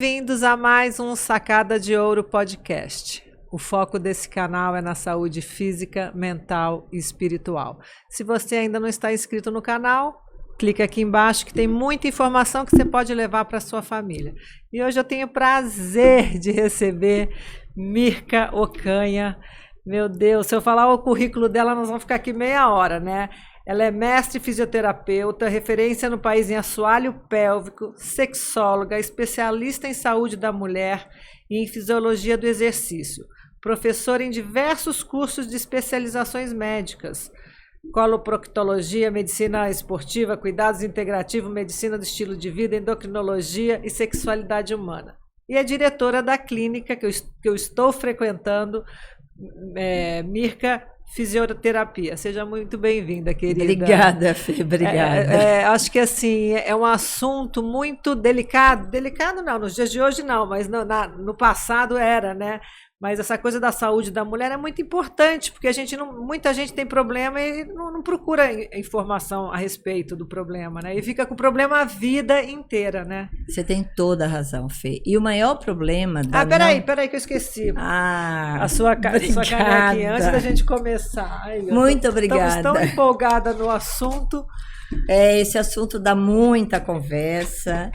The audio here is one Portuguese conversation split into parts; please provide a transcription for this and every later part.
bem-vindos a mais um Sacada de Ouro podcast. O foco desse canal é na saúde física, mental e espiritual. Se você ainda não está inscrito no canal, clica aqui embaixo que tem muita informação que você pode levar para a sua família. E hoje eu tenho o prazer de receber Mirka Ocanha. Meu Deus, se eu falar o currículo dela, nós vamos ficar aqui meia hora, né? Ela é mestre fisioterapeuta, referência no país em assoalho pélvico, sexóloga, especialista em saúde da mulher e em fisiologia do exercício, professora em diversos cursos de especializações médicas, coloproctologia, medicina esportiva, cuidados integrativos, medicina do estilo de vida, endocrinologia e sexualidade humana. E é diretora da clínica que eu estou frequentando, Mirka Fisioterapia. Seja muito bem-vinda, querida. Obrigada, Fê, obrigada. Acho que assim, é um assunto muito delicado. Delicado não, nos dias de hoje não, mas no passado era, né? Mas essa coisa da saúde da mulher é muito importante, porque muita gente tem problema e não procura informação a respeito do problema, né? E fica com o problema a vida inteira, né? Você tem toda a razão, Fê. E o maior problema... Peraí que eu esqueci. A sua canequinha, antes da gente começar. Muito obrigada. Estamos tão empolgada no assunto. Esse assunto dá muita conversa.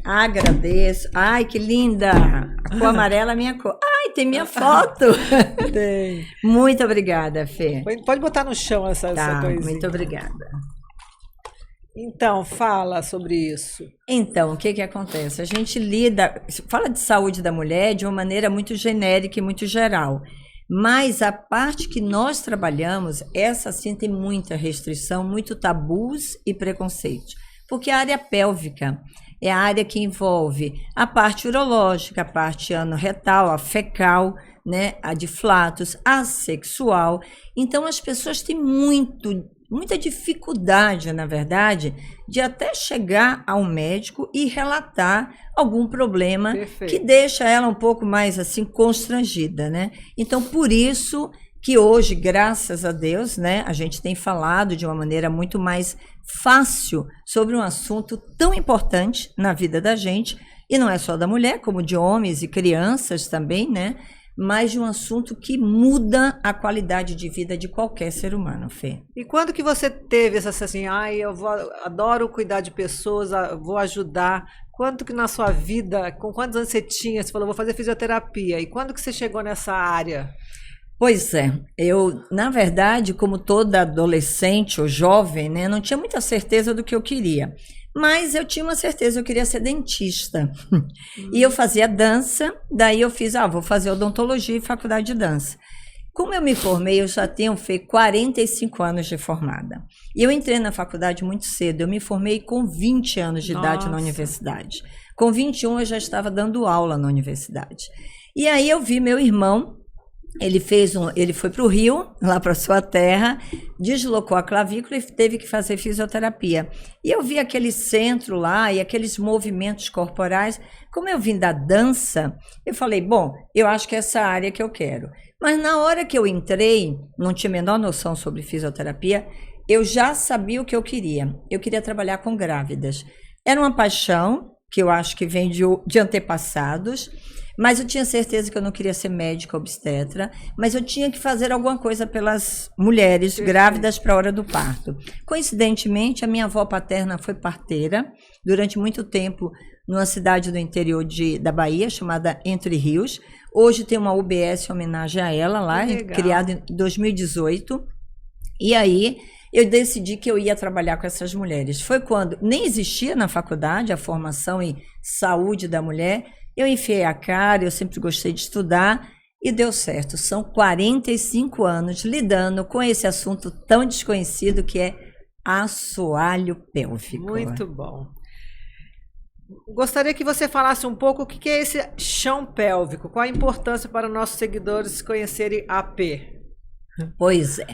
Agradeço. Ai, que linda! A cor amarela é a minha cor. Ai, tem minha foto! Tem. Muito obrigada, Fê. Pode botar no chão essa coisinha. Muito obrigada. Então, fala sobre isso. Então, o que acontece? A gente fala de saúde da mulher de uma maneira muito genérica e muito geral. Mas a parte que nós trabalhamos, essa sim tem muita restrição, muito tabus e preconceitos. Porque a área pélvica é a área que envolve a parte urológica, a parte anorretal, a fecal, né, a de flatus, a sexual. Então as pessoas têm muita dificuldade, na verdade, de até chegar ao médico e relatar algum problema. Perfeito. Que deixa ela um pouco mais assim constrangida, né? Então, por isso que hoje, graças a Deus, né, a gente tem falado de uma maneira muito mais fácil sobre um assunto tão importante na vida da gente, e não é só da mulher, como de homens e crianças também, né? Mas de um assunto que muda a qualidade de vida de qualquer ser humano, Fê. E quando que você teve essa assim, adoro cuidar de pessoas, vou ajudar? Quanto que na sua vida, com quantos anos você tinha? Você falou, vou fazer fisioterapia. E quando que você chegou nessa área? Pois é, eu, na verdade, como toda adolescente ou jovem, né, não tinha muita certeza do que eu queria. Mas eu tinha uma certeza, eu queria ser dentista. E eu fazia dança, daí eu fiz, vou fazer odontologia e faculdade de dança. Como eu me formei, eu já tenho feito 45 anos de formada. E eu entrei na faculdade muito cedo, eu me formei com 20 anos de idade na universidade. Com 21 eu já estava dando aula na universidade. E aí eu vi meu irmão, ele foi para o Rio, lá para sua terra, deslocou a clavícula e teve que fazer fisioterapia. E eu vi aquele centro lá e aqueles movimentos corporais. Como eu vim da dança, eu falei, bom, eu acho que é essa área que eu quero. Mas na hora que eu entrei, não tinha a menor noção sobre fisioterapia, eu já sabia o que eu queria. Eu queria trabalhar com grávidas. Era uma paixão, que eu acho que vem de antepassados, mas eu tinha certeza que eu não queria ser médica obstetra, mas eu tinha que fazer alguma coisa pelas mulheres grávidas para a hora do parto. Coincidentemente, a minha avó paterna foi parteira durante muito tempo numa cidade do interior da Bahia, chamada Entre Rios. Hoje tem uma UBS em homenagem a ela lá, criada em 2018. E aí eu decidi que eu ia trabalhar com essas mulheres. Foi quando nem existia na faculdade a formação em saúde da mulher. Eu enfiei a cara, eu sempre gostei de estudar e deu certo. São 45 anos lidando com esse assunto tão desconhecido que é assoalho pélvico. Muito bom. Gostaria que você falasse um pouco o que é esse chão pélvico, qual a importância para os nossos seguidores conhecerem AP. Pois é,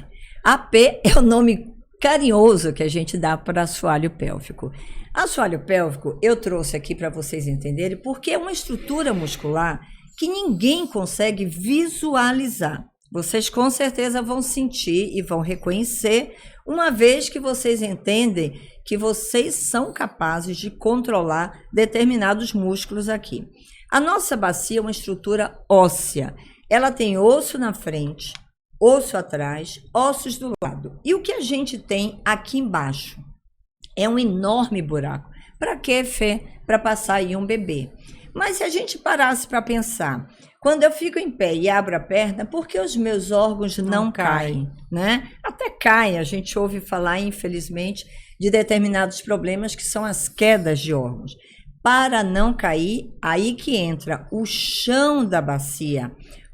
AP é o nome carinhoso que a gente dá para assoalho pélvico. Assoalho pélvico eu trouxe aqui para vocês entenderem porque é uma estrutura muscular que ninguém consegue visualizar. Vocês com certeza vão sentir e vão reconhecer, uma vez que vocês entendem que vocês são capazes de controlar determinados músculos aqui. A nossa bacia é uma estrutura óssea. Ela tem osso na frente, osso atrás, ossos do lado. E o que a gente tem aqui embaixo? É um enorme buraco. Para quê, Fê? Para passar aí um bebê. Mas se a gente parasse para pensar, quando eu fico em pé e abro a perna, por que os meus órgãos não caem, né? Até caem, a gente ouve falar, infelizmente, de determinados problemas que são as quedas de órgãos. Para não cair, aí que entra o chão da bacia,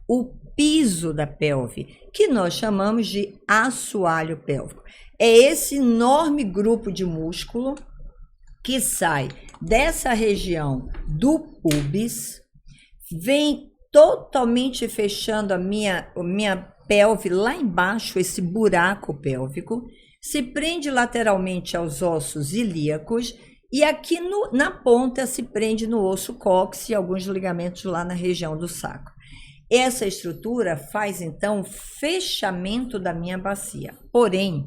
o piso da pelve, que nós chamamos de assoalho pélvico. É esse enorme grupo de músculo que sai dessa região do pubis, vem totalmente fechando a minha pelve lá embaixo, esse buraco pélvico, se prende lateralmente aos ossos ilíacos e aqui na ponta se prende no osso cóccix e alguns ligamentos lá na região do saco. Essa estrutura faz então o fechamento da minha bacia. Porém,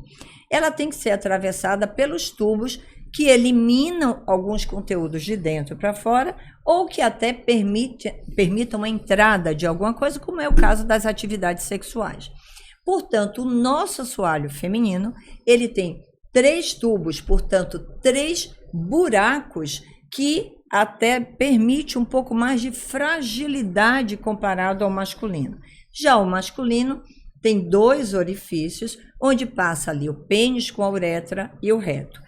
ela tem que ser atravessada pelos tubos que eliminam alguns conteúdos de dentro para fora ou que até permitam a entrada de alguma coisa, como é o caso das atividades sexuais. Portanto, o nosso assoalho feminino, ele tem 3 tubos, portanto, 3 buracos que até permite um pouco mais de fragilidade comparado ao masculino. Já o masculino tem 2 orifícios, onde passa ali o pênis com a uretra e o reto.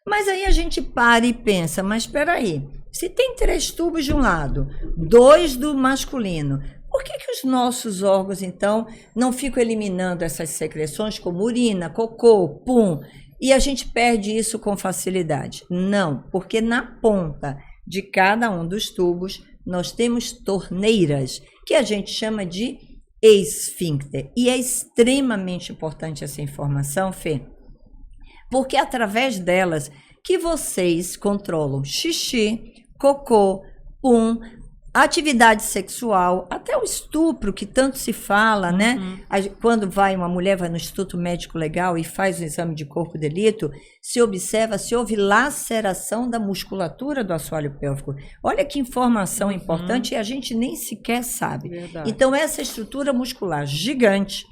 Mas aí a gente para e pensa, mas espera aí, se tem 3 tubos de um lado, 2 do masculino, por que os nossos órgãos, então, não ficam eliminando essas secreções como urina, cocô, pum, e a gente perde isso com facilidade? Não, porque na ponta de cada um dos tubos nós temos torneiras, que a gente chama de esfíncter. E é extremamente importante essa informação, Fê, porque é através delas que vocês controlam xixi, cocô, pum, atividade sexual, até o estupro que tanto se fala, né? Quando uma mulher vai no Instituto Médico Legal e faz o exame de corpo de delito, se observa se houve laceração da musculatura do assoalho pélvico. Olha que informação importante e a gente nem sequer sabe. Verdade. Então, essa estrutura muscular gigante,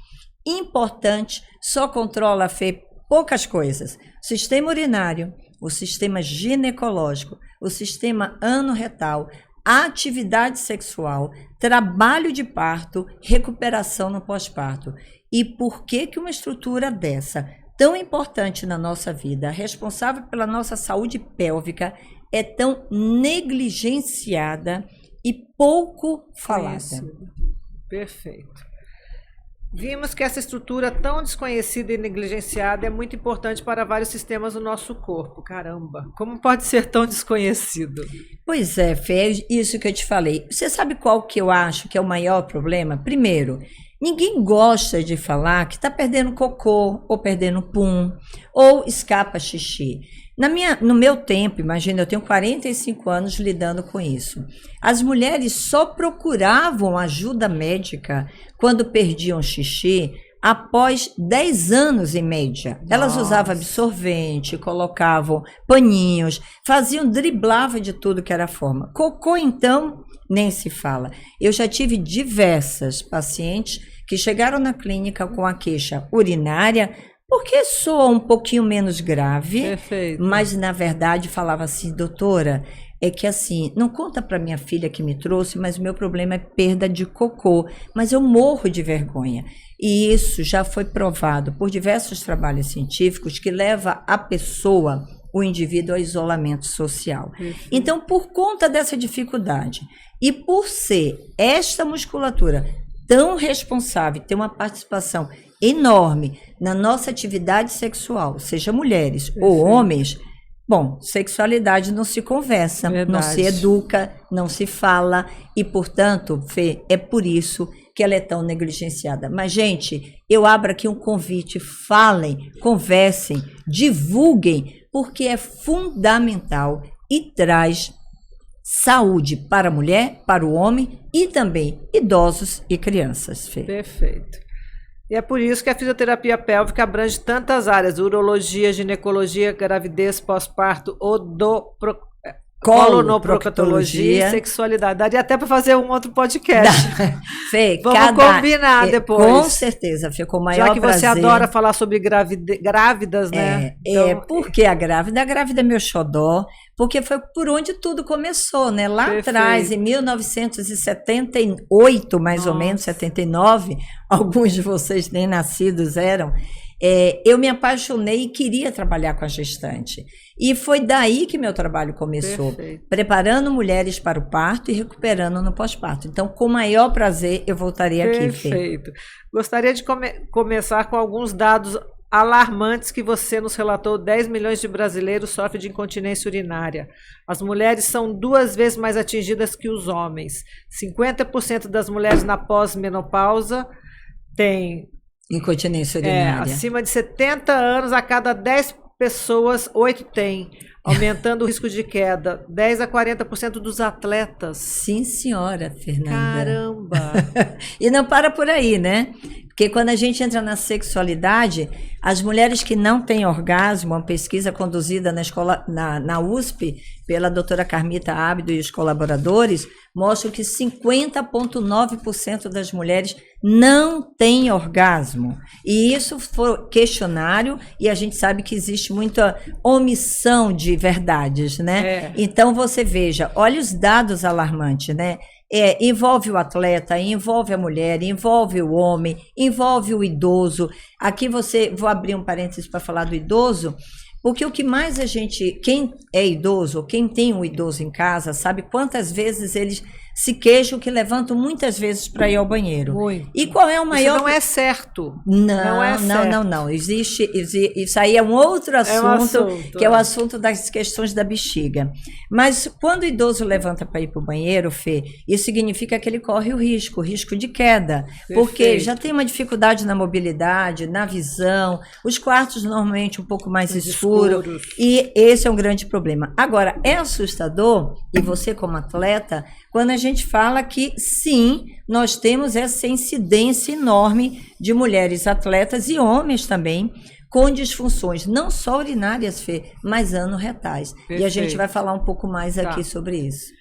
importante, só controla, Fê, poucas coisas. O sistema urinário, o sistema ginecológico, o sistema anorretal, atividade sexual, trabalho de parto, recuperação no pós-parto. E por que uma estrutura dessa, tão importante na nossa vida, responsável pela nossa saúde pélvica, é tão negligenciada e pouco falada? Perfeito. Vimos que essa estrutura tão desconhecida e negligenciada é muito importante para vários sistemas do nosso corpo. Caramba, como pode ser tão desconhecido? Pois é, Fê, isso que eu te falei. Você sabe qual que eu acho que é o maior problema? Primeiro, ninguém gosta de falar que está perdendo cocô, ou perdendo pum, ou escapa xixi. No meu tempo, imagina, eu tenho 45 anos lidando com isso. As mulheres só procuravam ajuda médica quando perdiam xixi após 10 anos em média. Elas usavam absorvente, colocavam paninhos, driblavam de tudo que era forma. Cocô, então, nem se fala. Eu já tive diversas pacientes que chegaram na clínica com a queixa urinária, porque soa um pouquinho menos grave. Perfeito. Mas na verdade falava assim, doutora, é que assim, não conta para minha filha que me trouxe, mas meu problema é perda de cocô, mas eu morro de vergonha. E isso já foi provado por diversos trabalhos científicos que leva a pessoa, o indivíduo, ao isolamento social. Perfeito. Então, por conta dessa dificuldade e por ser esta musculatura tão responsável, ter uma participação enorme na nossa atividade sexual, seja mulheres ou homens, bom, sexualidade não se conversa, não se educa, não se fala e, portanto, Fê, é por isso que ela é tão negligenciada. Mas, gente, eu abro aqui um convite, falem, conversem, divulguem, porque é fundamental e traz saúde para a mulher, para o homem e também idosos e crianças, Fê. Perfeito. E é por isso que a fisioterapia pélvica abrange tantas áreas: urologia, ginecologia, gravidez, pós-parto, colonoproctologia e sexualidade. Daria até para fazer um outro podcast. Fê, vamos combinar depois. Com certeza, Fê, com o maior prazer. Já que você adora falar sobre grávidas, né? Então, porque a grávida é meu xodó, porque foi por onde tudo começou, né? Lá atrás, em 1978, mais ou menos, 79, alguns de vocês nem nascidos eram, eu me apaixonei e queria trabalhar com a gestante. E foi daí que meu trabalho começou, preparando mulheres para o parto e recuperando no pós-parto. Então, com o maior prazer, eu voltarei aqui, Fê. Perfeito. Gostaria de começar com alguns dados alarmantes que você nos relatou. 10 milhões de brasileiros sofrem de incontinência urinária. As mulheres são 2 vezes mais atingidas que os homens. 50% das mulheres na pós-menopausa têm incontinência urinária. Acima de 70 anos, a cada 10 pessoas, 8 têm, aumentando o risco de queda. 10 a 40% dos atletas. Sim, senhora, Fernanda. Caramba! E não para por aí, né? Porque quando a gente entra na sexualidade, as mulheres que não têm orgasmo, uma pesquisa conduzida na USP, pela doutora Carmita Ábido e os colaboradores, mostra que 50,9% das mulheres não têm orgasmo. E isso foi questionário, e a gente sabe que existe muita omissão de verdades, né? Então, você veja, olha os dados alarmantes, né? Envolve o atleta, envolve a mulher, envolve o homem, envolve o idoso. Aqui vou abrir um parênteses para falar do idoso, porque o que mais quem é idoso, quem tem um idoso em casa, sabe quantas vezes eles se queixam que levantam muitas vezes para ir ao banheiro. Muito. E qual é o maior... Isso não é certo. Não. Existe, isso aí é um outro assunto, que é o assunto das questões da bexiga. Mas quando o idoso levanta para ir para o banheiro, Fê, isso significa que ele corre o risco de queda. Perfeito. Porque já tem uma dificuldade na mobilidade, na visão, os quartos normalmente um pouco mais escuros. E esse é um grande problema. Agora, é assustador, e você como atleta, quando a gente fala que, sim, nós temos essa incidência enorme de mulheres atletas e homens também com disfunções, não só urinárias, Fê, mas anorretais. Perfeito. E a gente vai falar um pouco mais aqui sobre isso.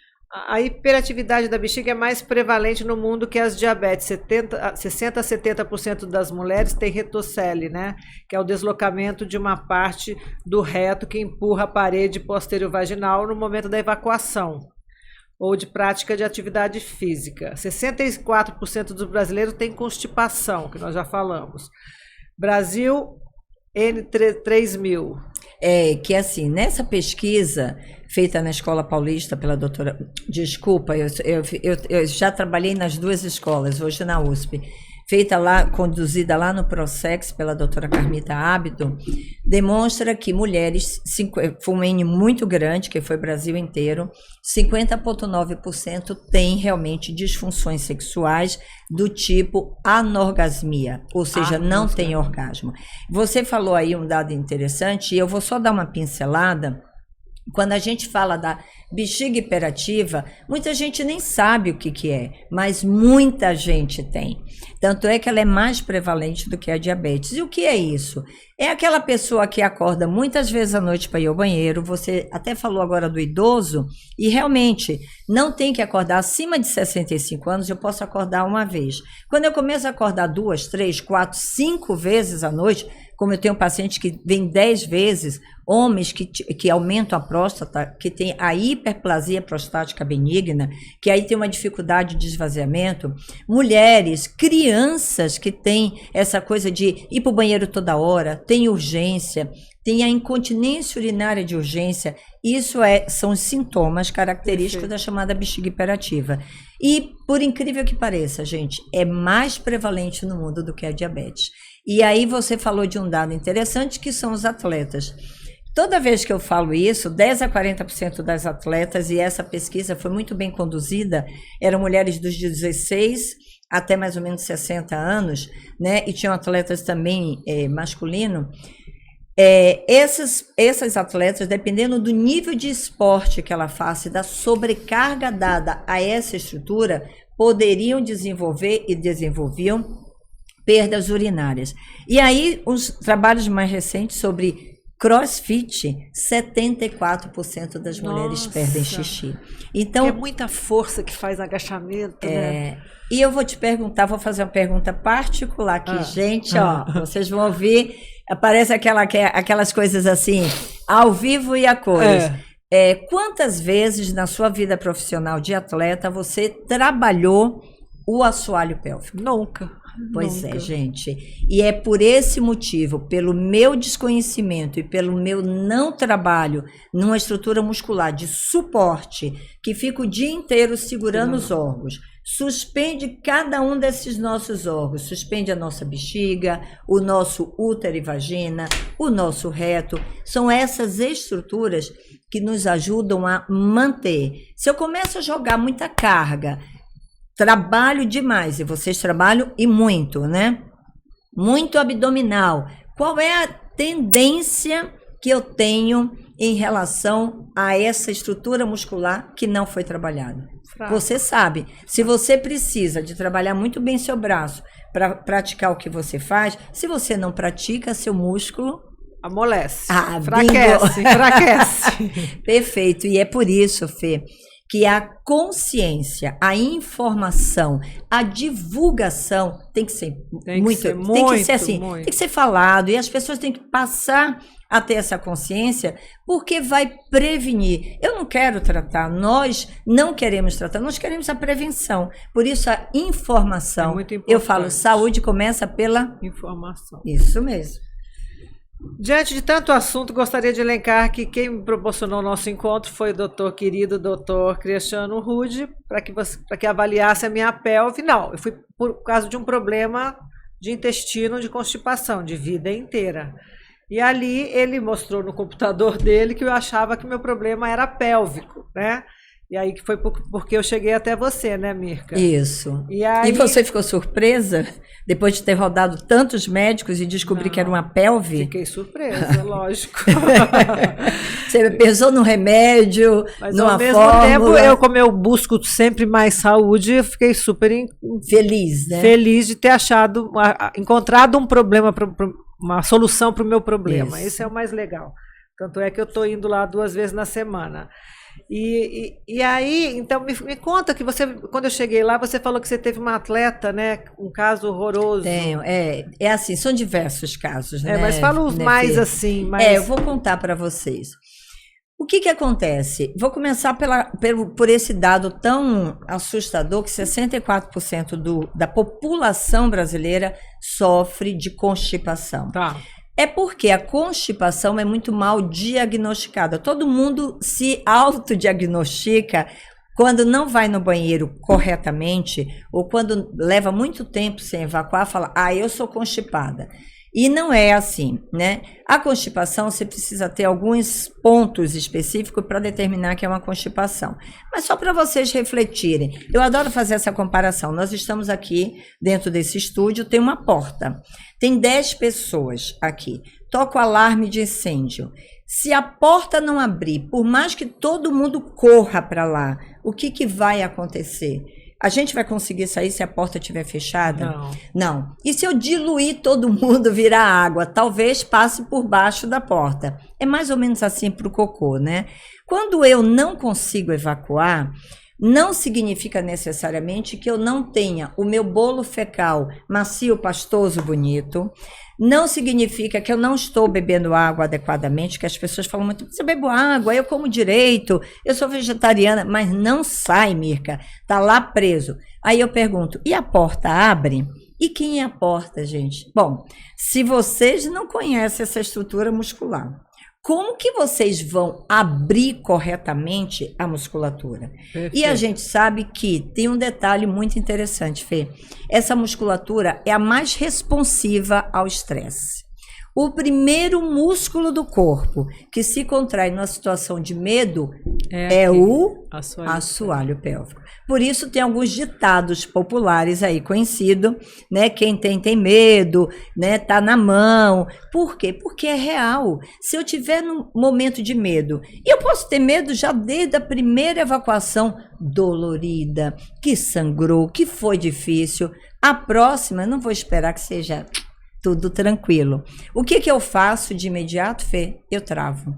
A hiperatividade da bexiga é mais prevalente no mundo que as diabetes. 60 a 70% das mulheres têm retocele, né? Que é o deslocamento de uma parte do reto que empurra a parede posterior vaginal no momento da evacuação ou de prática de atividade física. 64% dos brasileiros têm constipação, que nós já falamos. Brasil, N3000. Que assim, nessa pesquisa feita na Escola Paulista pela doutora... Desculpa, eu já trabalhei nas 2 escolas, hoje na USP. Feita lá, conduzida lá no Prosex pela doutora Carmita Ábido, demonstra que mulheres, foi um N muito grande, que foi o Brasil inteiro, 50,9% têm realmente disfunções sexuais do tipo anorgasmia, ou seja, não tem orgasmo. Você falou aí um dado interessante, e eu vou só dar uma pincelada. Quando a gente fala da bexiga hiperativa, muita gente nem sabe o que é, mas muita gente tem. Tanto é que ela é mais prevalente do que a diabetes. E o que é isso? É aquela pessoa que acorda muitas vezes à noite para ir ao banheiro. Você até falou agora do idoso, e realmente não tem que acordar acima de 65 anos, eu posso acordar uma vez. Quando eu começo a acordar 2, 3, 4, 5 vezes à noite, como eu tenho pacientes que vêm 10 vezes, homens que aumentam a próstata, que tem a hiperplasia prostática benigna, que aí tem uma dificuldade de esvaziamento, mulheres, crianças que têm essa coisa de ir para o banheiro toda hora, tem urgência, tem a incontinência urinária de urgência, isso são os sintomas característicos da chamada bexiga hiperativa. E, por incrível que pareça, gente, é mais prevalente no mundo do que a diabetes. E aí você falou de um dado interessante, que são os atletas. Toda vez que eu falo isso, 10 a 40% das atletas, e essa pesquisa foi muito bem conduzida, eram mulheres dos 16 até mais ou menos 60 anos, né? E tinham atletas também masculino. Essas atletas, dependendo do nível de esporte que ela faça e da sobrecarga dada a essa estrutura, poderiam desenvolver e desenvolviam perdas urinárias. E aí, os trabalhos mais recentes sobre CrossFit, 74% das mulheres perdem xixi. Então, é muita força que faz agachamento, né? E eu vou te perguntar, vou fazer uma pergunta particular aqui, gente, ó, vocês vão ouvir, aparece aquelas coisas assim, ao vivo e a cores. Quantas vezes na sua vida profissional de atleta você trabalhou o assoalho pélvico? Nunca. Pois é, gente. E é por esse motivo, pelo meu desconhecimento e pelo meu não trabalho numa estrutura muscular de suporte, que fica o dia inteiro segurando os órgãos, suspende cada um desses nossos órgãos, suspende a nossa bexiga, o nosso útero e vagina, o nosso reto. São essas estruturas que nos ajudam a manter. Se eu começo a jogar muita carga, trabalho demais, e vocês trabalham e muito, né? Muito abdominal. Qual é a tendência que eu tenho em relação a essa estrutura muscular que não foi trabalhada? Fraco. Você sabe, se você precisa de trabalhar muito bem seu braço para praticar o que você faz, se você não pratica, seu músculo amolece, enfraquece. Perfeito, e é por isso, Fê, que a consciência, a informação, a divulgação tem que ser tem que ser falado, e as pessoas têm que passar a ter essa consciência, porque vai prevenir. Eu não quero tratar, nós não queremos tratar, nós queremos a prevenção. Por isso a informação, eu falo, saúde começa pela informação. Isso mesmo. Diante de tanto assunto, gostaria de elencar que quem me proporcionou o nosso encontro foi o doutor querido, doutor Cristiano Rude, para que avaliasse a minha pelve. Não, eu fui por causa de um problema de intestino, de constipação, de vida inteira. E ali ele mostrou no computador dele que eu achava que meu problema era pélvico, né? E aí que foi porque eu cheguei até você, né, Mirka? Isso. E você ficou surpresa depois de ter rodado tantos médicos e descobrir que era uma pelve? Fiquei surpresa, lógico. Você pensou no remédio, mas numa ao mesmo fórmula. tempo, como eu busco sempre mais saúde, eu fiquei super feliz, né? Feliz de ter encontrado um problema, uma solução para o meu problema. Isso é o mais legal. Tanto é que eu estou indo lá 2 vezes na semana. E aí, então, me conta que você, quando eu cheguei lá, você falou que você teve uma atleta, né? Um caso horroroso. Tenho, é assim, são diversos casos, né? Mas fala os mais assim. Eu vou contar para vocês. O que acontece? Vou começar por esse dado tão assustador que 64% da população brasileira sofre de constipação. Tá. É porque a constipação é muito mal diagnosticada. Todo mundo se autodiagnostica quando não vai no banheiro corretamente ou quando leva muito tempo sem evacuar, fala, eu sou constipada. E não é assim, né? A constipação, você precisa ter alguns pontos específicos para determinar que é uma constipação. Mas só para vocês refletirem, eu adoro fazer essa comparação. Nós estamos aqui dentro desse estúdio, tem uma porta. Tem 10 pessoas aqui. Toca o alarme de incêndio. Se a porta não abrir, por mais que todo mundo corra para lá, o que vai acontecer? A gente vai conseguir sair se a porta estiver fechada? Não. E se eu diluir todo mundo, virar água? Talvez passe por baixo da porta. É mais ou menos assim para o cocô, né? Quando eu não consigo evacuar, não significa necessariamente que eu não tenha o meu bolo fecal macio, pastoso, bonito. Não significa que eu não estou bebendo água adequadamente, que as pessoas falam muito, você bebe água, eu como direito, eu sou vegetariana, mas não sai, Mirka, tá lá preso. Aí eu pergunto, e a porta abre? E quem é a porta, gente? Bom, se vocês não conhecem essa estrutura muscular, como que vocês vão abrir corretamente a musculatura? Perfeito. E a gente sabe que tem um detalhe muito interessante, Fê. Essa musculatura é a mais responsiva ao estresse. O primeiro músculo do corpo que se contrai numa situação de medo é o assoalho pélvico. Por isso tem alguns ditados populares aí conhecidos, né? Quem tem medo, né? Tá na mão. Por quê? Porque é real. Se eu tiver num momento de medo, e eu posso ter medo já desde a primeira evacuação dolorida, que sangrou, que foi difícil. A próxima, eu não vou esperar que seja tudo tranquilo. O que eu faço de imediato, Fê? Eu travo.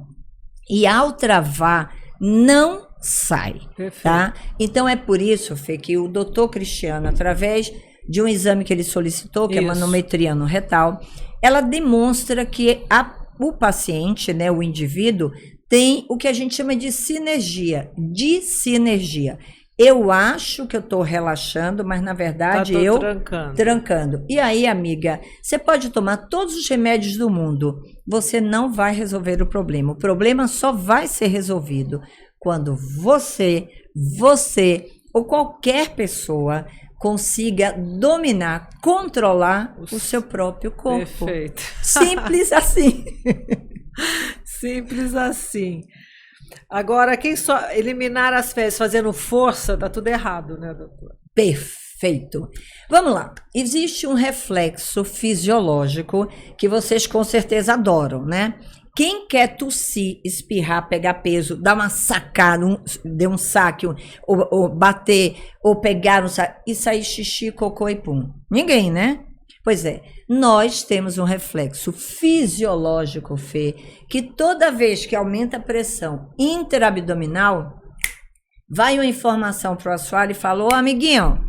E ao travar, não sai, Perfeito. tá? Então é por isso, Fê, que o doutor Cristiano, através de um exame que ele solicitou, que é manometria no retal, ela demonstra que o paciente, né, o indivíduo, tem o que a gente chama de sinergia, Eu acho que eu estou relaxando, mas na verdade eu trancando. E aí, amiga, você pode tomar todos os remédios do mundo, você não vai resolver o problema. O problema só vai ser resolvido quando você ou qualquer pessoa consiga dominar, controlar o seu próprio corpo. Perfeito. Simples assim. Simples assim. Agora, quem só eliminar as fezes fazendo força, tá tudo errado, né, doutor? Perfeito. Vamos lá. Existe um reflexo fisiológico que vocês com certeza adoram, né? Quem quer tossir, espirrar, pegar peso, dar uma sacada, dar um saque, ou bater, ou pegar um saque, e sair xixi, cocô e pum? Ninguém, né? Pois é, nós temos um reflexo fisiológico, Fê, que toda vez que aumenta a pressão interabdominal, vai uma informação para o assoalho e fala: ô amiguinho,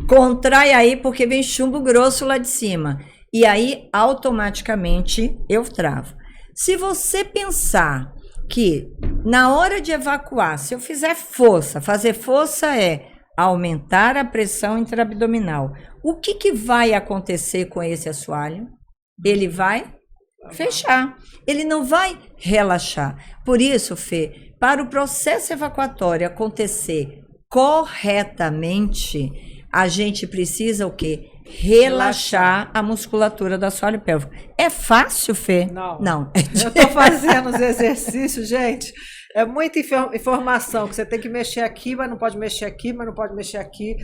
contrai aí porque vem chumbo grosso lá de cima. E aí, automaticamente, eu travo. Se você pensar que na hora de evacuar, se eu fizer força, fazer força é aumentar a pressão interabdominal, o que vai acontecer com esse assoalho? Ele vai fechar, ele não vai relaxar. Por isso, Fê, para o processo evacuatório acontecer corretamente, a gente precisa o quê? Relaxar a musculatura do assoalho pélvico. É fácil, Fê? Não. Eu tô fazendo os exercícios, gente. É muita informação que você tem que mexer aqui, mas não pode mexer aqui, mas não pode mexer aqui.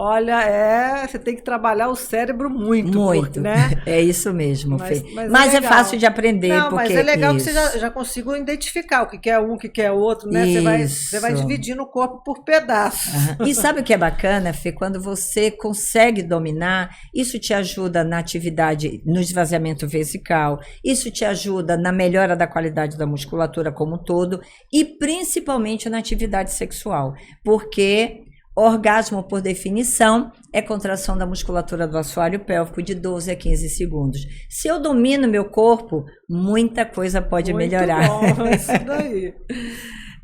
Olha, você tem que trabalhar o cérebro muito, né? É isso mesmo, Fê. Mas é fácil de aprender. Não, mas é legal que você já consiga identificar o que é um, o que é outro, né? Você vai dividindo o corpo por pedaços. E sabe o que é bacana, Fê? Quando você consegue dominar, isso te ajuda na atividade, no esvaziamento vesical, isso te ajuda na melhora da qualidade da musculatura como um todo e principalmente na atividade sexual, porque orgasmo, por definição, é contração da musculatura do assoalho pélvico de 12 a 15 segundos. Se eu domino meu corpo, muita coisa pode melhorar. Bom, isso daí.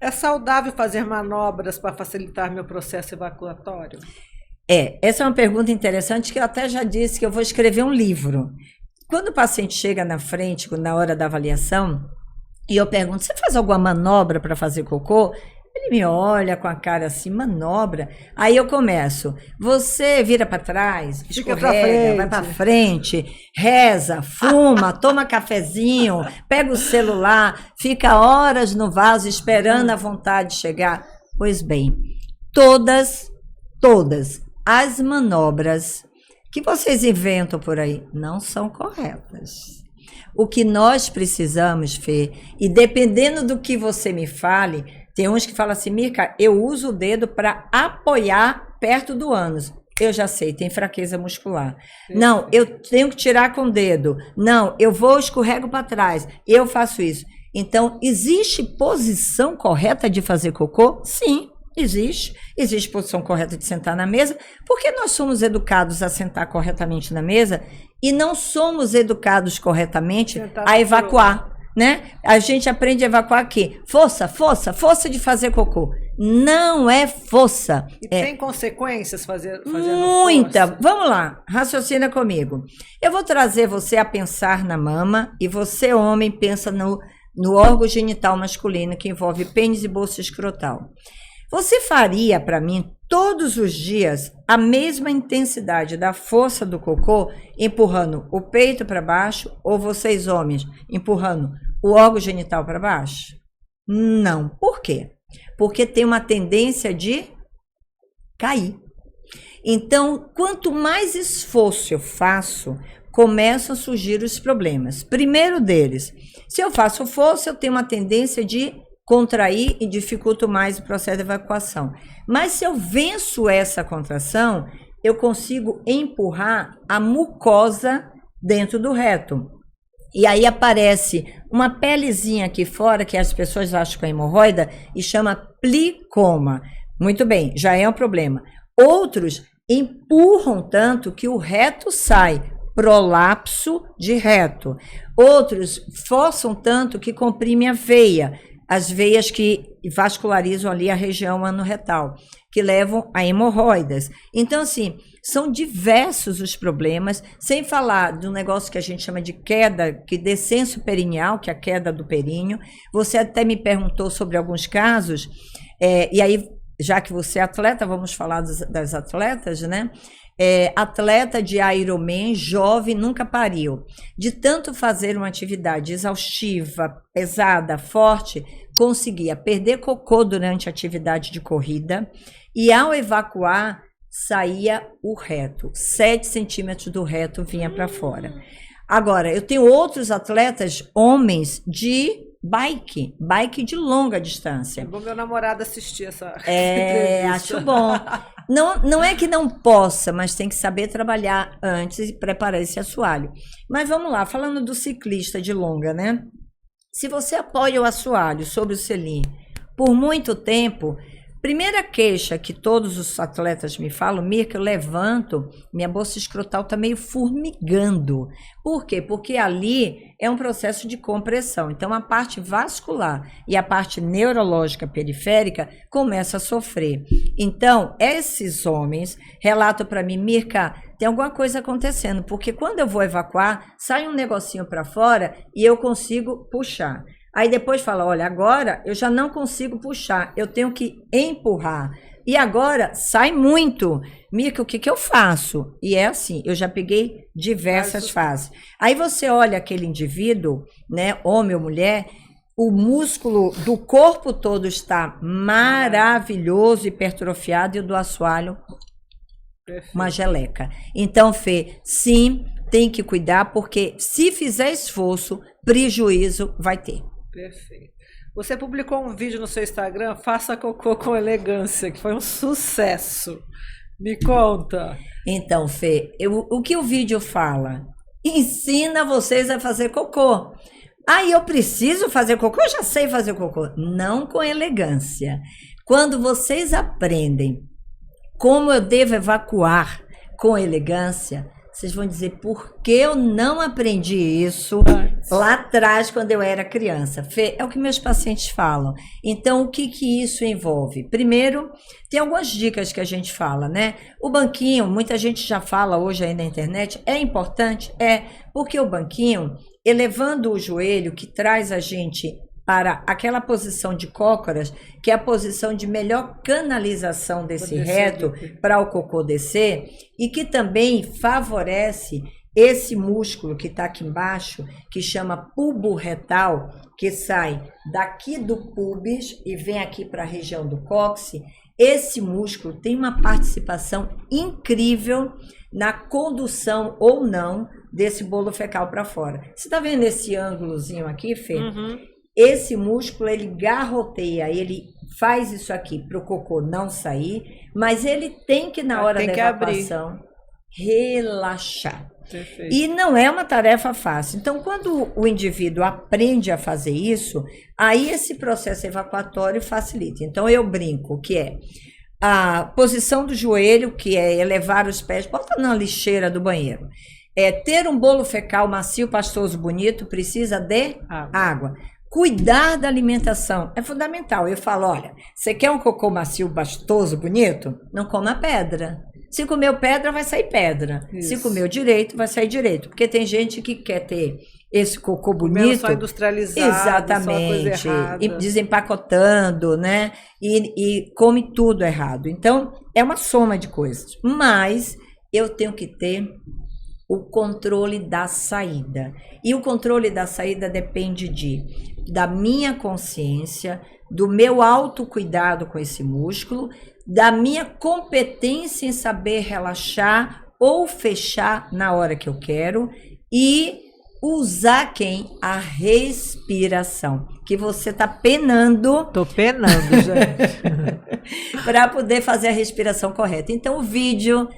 É saudável fazer manobras para facilitar meu processo evacuatório? Essa é uma pergunta interessante que eu até já disse que eu vou escrever um livro. Quando o paciente chega na frente, na hora da avaliação, e eu pergunto: você faz alguma manobra para fazer cocô? Ele me olha com a cara assim: manobra? Aí eu começo: você vira para trás, escorrega, vai para frente, reza, fuma, toma cafezinho, pega o celular, fica horas no vaso esperando a vontade chegar. Pois bem, todas as manobras que vocês inventam por aí não são corretas. O que nós precisamos, Fê, e dependendo do que você me fale, tem uns que falam assim: Mirka, eu uso o dedo para apoiar perto do ânus. Eu já sei, tem fraqueza muscular. Não, eu tenho que tirar com o dedo. Não, eu escorrego para trás. Eu faço isso. Então, existe posição correta de fazer cocô? Sim, existe. Existe posição correta de sentar na mesa, porque nós somos educados a sentar corretamente na mesa e não somos educados corretamente a evacuar. Né? A gente aprende a evacuar aqui. Força de fazer cocô. Não é força. E tem consequências fazendo muita. Força? Vamos lá, raciocina comigo. Eu vou trazer você a pensar na mama e você, homem, pensa no órgão genital masculino que envolve pênis e bolsa escrotal. Você faria para mim todos os dias a mesma intensidade da força do cocô empurrando o peito para baixo ou vocês, homens, empurrando o órgão genital para baixo? Não. Por quê? Porque tem uma tendência de cair. Então, quanto mais esforço eu faço, começam a surgir os problemas. Primeiro deles, se eu faço força, eu tenho uma tendência de contrair e dificulto mais o processo de evacuação. Mas se eu venço essa contração, eu consigo empurrar a mucosa dentro do reto. E aí aparece uma pelezinha aqui fora, que as pessoas acham que é hemorroida, e chama plicoma. Muito bem, já é um problema. Outros empurram tanto que o reto sai, prolapso de reto. Outros forçam tanto que comprime a veia, as veias que vascularizam ali a região anorretal, que levam a hemorroidas. Então, assim, são diversos os problemas, sem falar do negócio que a gente chama de queda, que descenso perineal, que é a queda do períneo. Você até me perguntou sobre alguns casos, e aí, já que você é atleta, vamos falar das atletas, né? Atleta de Ironman, jovem, nunca pariu. De tanto fazer uma atividade exaustiva, pesada, forte, conseguia perder cocô durante a atividade de corrida e ao evacuar, saía o reto. 7 centímetros do reto vinha para fora. Agora, eu tenho outros atletas, homens, de bike de longa distância. É bom meu namorado assistir essa entrevista. Acho bom. Não é que não possa, mas tem que saber trabalhar antes e preparar esse assoalho. Mas vamos lá, falando do ciclista de longa, né? Se você apoia o assoalho sobre o selim por muito tempo, primeira queixa que todos os atletas me falam, Mirka, eu levanto, minha bolsa escrotal está meio formigando. Por quê? Porque ali é um processo de compressão. Então, a parte vascular e a parte neurológica periférica começa a sofrer. Então, esses homens relatam para mim, Mirka, tem alguma coisa acontecendo, porque quando eu vou evacuar, sai um negocinho para fora e eu consigo puxar. Aí depois fala, olha, agora eu já não consigo puxar, eu tenho que empurrar. E agora sai muito. Mirka, o que eu faço? E é assim, eu já peguei diversas fases. Aí você olha aquele indivíduo, né, homem ou mulher, o músculo do corpo todo está maravilhoso, hipertrofiado, e o do assoalho, uma geleca. Então, Fê, sim, tem que cuidar, porque se fizer esforço, prejuízo vai ter. Perfeito. Você publicou um vídeo no seu Instagram, Faça Cocô com Elegância, que foi um sucesso. Me conta. Então, Fê, o que o vídeo fala? Ensina vocês a fazer cocô. Aí eu preciso fazer cocô? Eu já sei fazer cocô. Não com elegância. Quando vocês aprendem como eu devo evacuar com elegância, vocês vão dizer, por que eu não aprendi isso lá atrás, quando eu era criança? Fê, é o que meus pacientes falam. Então, o que isso envolve? Primeiro, tem algumas dicas que a gente fala, né? O banquinho, muita gente já fala hoje aí na internet, é importante? Porque o banquinho, elevando o joelho, que traz a gente para aquela posição de cócoras, que é a posição de melhor canalização desse reto para o cocô descer, e que também favorece esse músculo que está aqui embaixo, que chama pubo retal, que sai daqui do pubis e vem aqui para a região do cóccix. Esse músculo tem uma participação incrível na condução ou não desse bolo fecal para fora. Você está vendo esse ângulozinho aqui, Fê? Uhum. Esse músculo, ele garroteia, ele faz isso aqui para o cocô não sair, mas ele tem que, na hora da evacuação, relaxar. Perfeito. E não é uma tarefa fácil. Então, quando o indivíduo aprende a fazer isso, aí esse processo evacuatório facilita. Então, eu brinco que é a posição do joelho, que é elevar os pés, bota na lixeira do banheiro. Ter um bolo fecal macio, pastoso, bonito, precisa de água. Cuidar da alimentação é fundamental. Eu falo, olha, você quer um cocô macio, pastoso, bonito? Não coma pedra. Se comeu pedra, vai sair pedra. Isso. Se comeu direito, vai sair direito. Porque tem gente que quer ter esse cocô bonito. Só industrializado, exatamente. Só coisa errada. E desempacotando, né? E come tudo errado. Então, é uma soma de coisas. Mas eu tenho que ter o controle da saída. E o controle da saída depende da minha consciência, do meu autocuidado com esse músculo, da minha competência em saber relaxar ou fechar na hora que eu quero e usar a respiração. Que você tá penando. Tô penando, gente. para poder fazer a respiração correta. Então, o vídeo,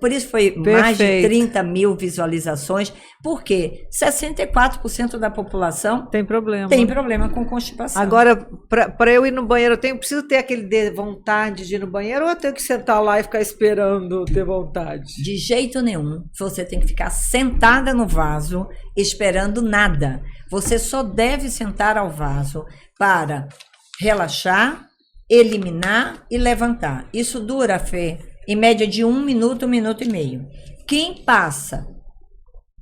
por isso foi mais de 30 mil visualizações, porque 64% da população tem problema com constipação. Agora, para eu ir no banheiro, preciso ter aquele vontade de ir no banheiro ou eu tenho que sentar lá e ficar esperando ter vontade? De jeito nenhum. Você tem que ficar sentada no vaso, esperando nada. Você só deve sentar ao vaso para relaxar, eliminar e levantar. Isso dura, Fê, em média de 1 minuto, 1 minuto e meio. Quem passa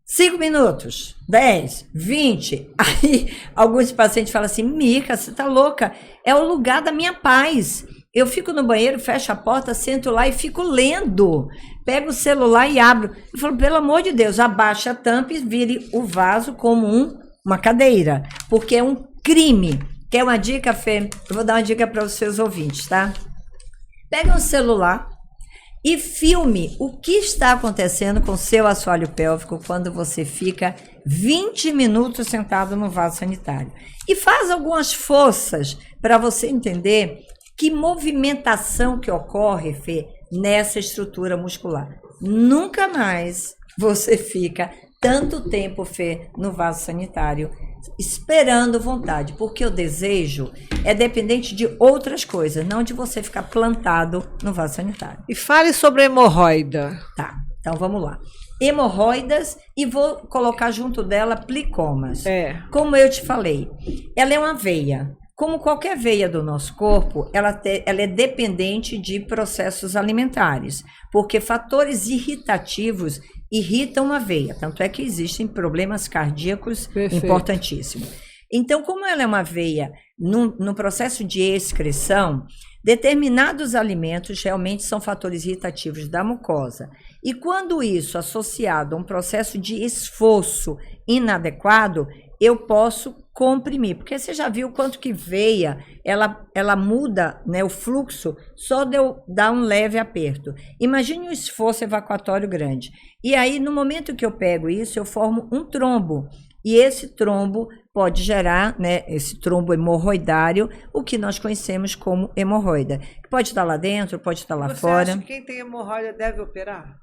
5 minutos, 10, 20, aí alguns pacientes falam assim, Mica, você tá louca? É o lugar da minha paz. Eu fico no banheiro, fecho a porta, sento lá e fico lendo. Pego o celular e abro. Eu falo, pelo amor de Deus, abaixa a tampa e vire o vaso como uma cadeira. Porque é um crime. Quer uma dica, Fê? Eu vou dar uma dica para os seus ouvintes, tá? Pega um celular e filme o que está acontecendo com o seu assoalho pélvico quando você fica 20 minutos sentado no vaso sanitário. E faz algumas forças para você entender que movimentação que ocorre, Fê, nessa estrutura muscular. Nunca mais você fica tanto tempo, Fê, no vaso sanitário, esperando vontade, porque o desejo é dependente de outras coisas, não de você ficar plantado no vaso sanitário. E fale sobre a hemorroida. Tá, então vamos lá. Hemorroidas e vou colocar junto dela plicomas. Como eu te falei, ela é uma veia. Como qualquer veia do nosso corpo, ela é dependente de processos alimentares, porque fatores irritativos irritam a veia, tanto é que existem problemas cardíacos importantíssimos. Então, como ela é uma veia no processo de excreção, determinados alimentos realmente são fatores irritativos da mucosa. E quando isso associado a um processo de esforço inadequado, eu posso comprimir, porque você já viu quanto que veia, ela muda, né, o fluxo só de eu dar um leve aperto. Imagine um esforço evacuatório grande. E aí, no momento que eu pego isso, eu formo um trombo. E esse trombo pode gerar, né, esse trombo hemorroidário, o que nós conhecemos como hemorroida. Pode estar lá dentro, pode estar lá fora. Você acha que quem tem hemorroida deve operar?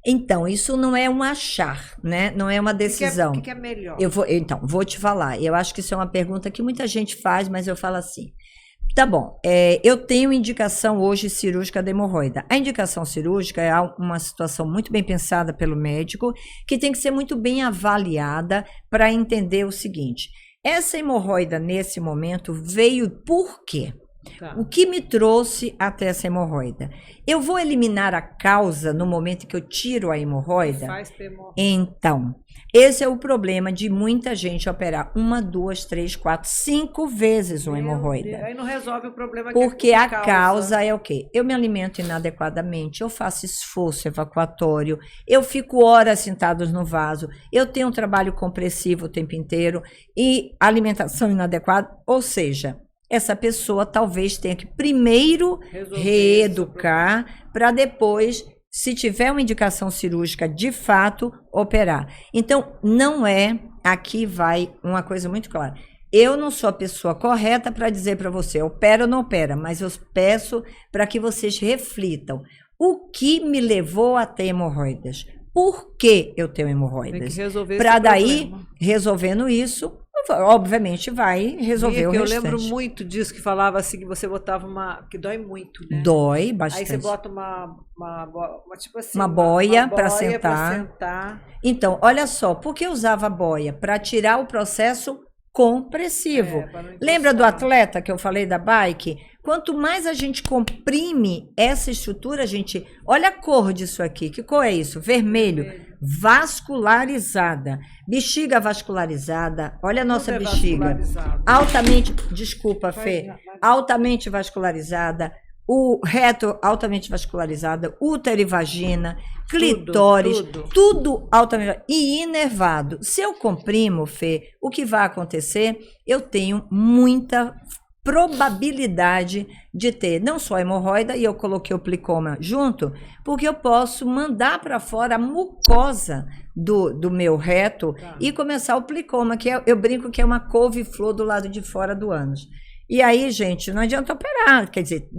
Então, isso não é um achar, né? Não é uma decisão. O que é melhor? Vou te falar. Eu acho que isso é uma pergunta que muita gente faz, mas eu falo assim. Tá bom, eu tenho indicação hoje cirúrgica da hemorroida. A indicação cirúrgica é uma situação muito bem pensada pelo médico, que tem que ser muito bem avaliada para entender o seguinte. Essa hemorroida, nesse momento, veio por quê? Tá. O que me trouxe até essa hemorroida? Eu vou eliminar a causa no momento que eu tiro a hemorroida? Então, esse é o problema de muita gente operar 1, 2, 3, 4, 5 vezes uma hemorroida. Aí não resolve o problema. Porque a causa é o quê? Eu me alimento inadequadamente, eu faço esforço evacuatório, eu fico horas sentados no vaso, eu tenho um trabalho compressivo o tempo inteiro e alimentação inadequada, ou seja, essa pessoa talvez tenha que primeiro reeducar para depois, se tiver uma indicação cirúrgica, de fato, operar. Então, não é, aqui vai uma coisa muito clara. Eu não sou a pessoa correta para dizer para você, opera ou não opera, mas eu peço para que vocês reflitam. O que me levou a ter hemorroidas? Por que eu tenho hemorroidas? Para daí, resolvendo isso, obviamente vai resolver o restante. Eu lembro muito disso, que falava assim, que você botava que dói muito, né? Dói bastante. Aí você bota tipo assim, uma boia para sentar. Então, olha só, por que eu usava a boia? Para tirar o processo compressivo. Lembra do atleta que eu falei da bike? Quanto mais a gente comprime essa estrutura, gente, olha a cor disso aqui. Que cor é isso? Vermelho. Vascularizada. Bexiga vascularizada. Olha a nossa bexiga. Altamente, desculpa, Fê. Altamente vascularizada. O reto altamente vascularizada, útero e vagina, clitóris, tudo altamente e inervado. Se eu comprimo, Fê, o que vai acontecer? Eu tenho muita probabilidade de ter não só hemorroida, e eu coloquei o plicoma junto, porque eu posso mandar para fora a mucosa do meu reto e começar o plicoma, que eu brinco que é uma couve-flor do lado de fora do ânus. E aí, gente, não adianta operar. Quer dizer,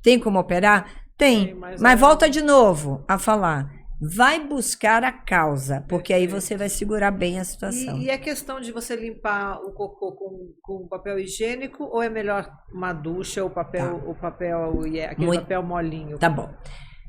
tem como operar? Tem. Mas volta de novo a falar. Vai buscar a causa, porque aí você vai segurar bem a situação. E a questão de você limpar o cocô com papel higiênico, ou é melhor uma ducha, aquele papel molinho? Tá bom.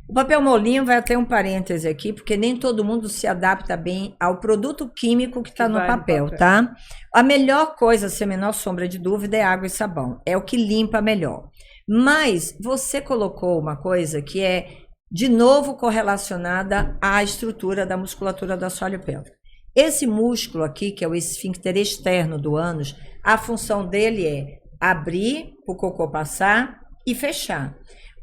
O papel molinho vai até um parêntese aqui, porque nem todo mundo se adapta bem ao produto químico que está no papel, tá? A melhor coisa, sem a menor sombra de dúvida, é água e sabão. É o que limpa melhor. Mas você colocou uma coisa que é, de novo, correlacionada à estrutura da musculatura do assoalho pélvico. Esse músculo aqui, que é o esfíncter externo do ânus, a função dele é abrir, o cocô passar e fechar.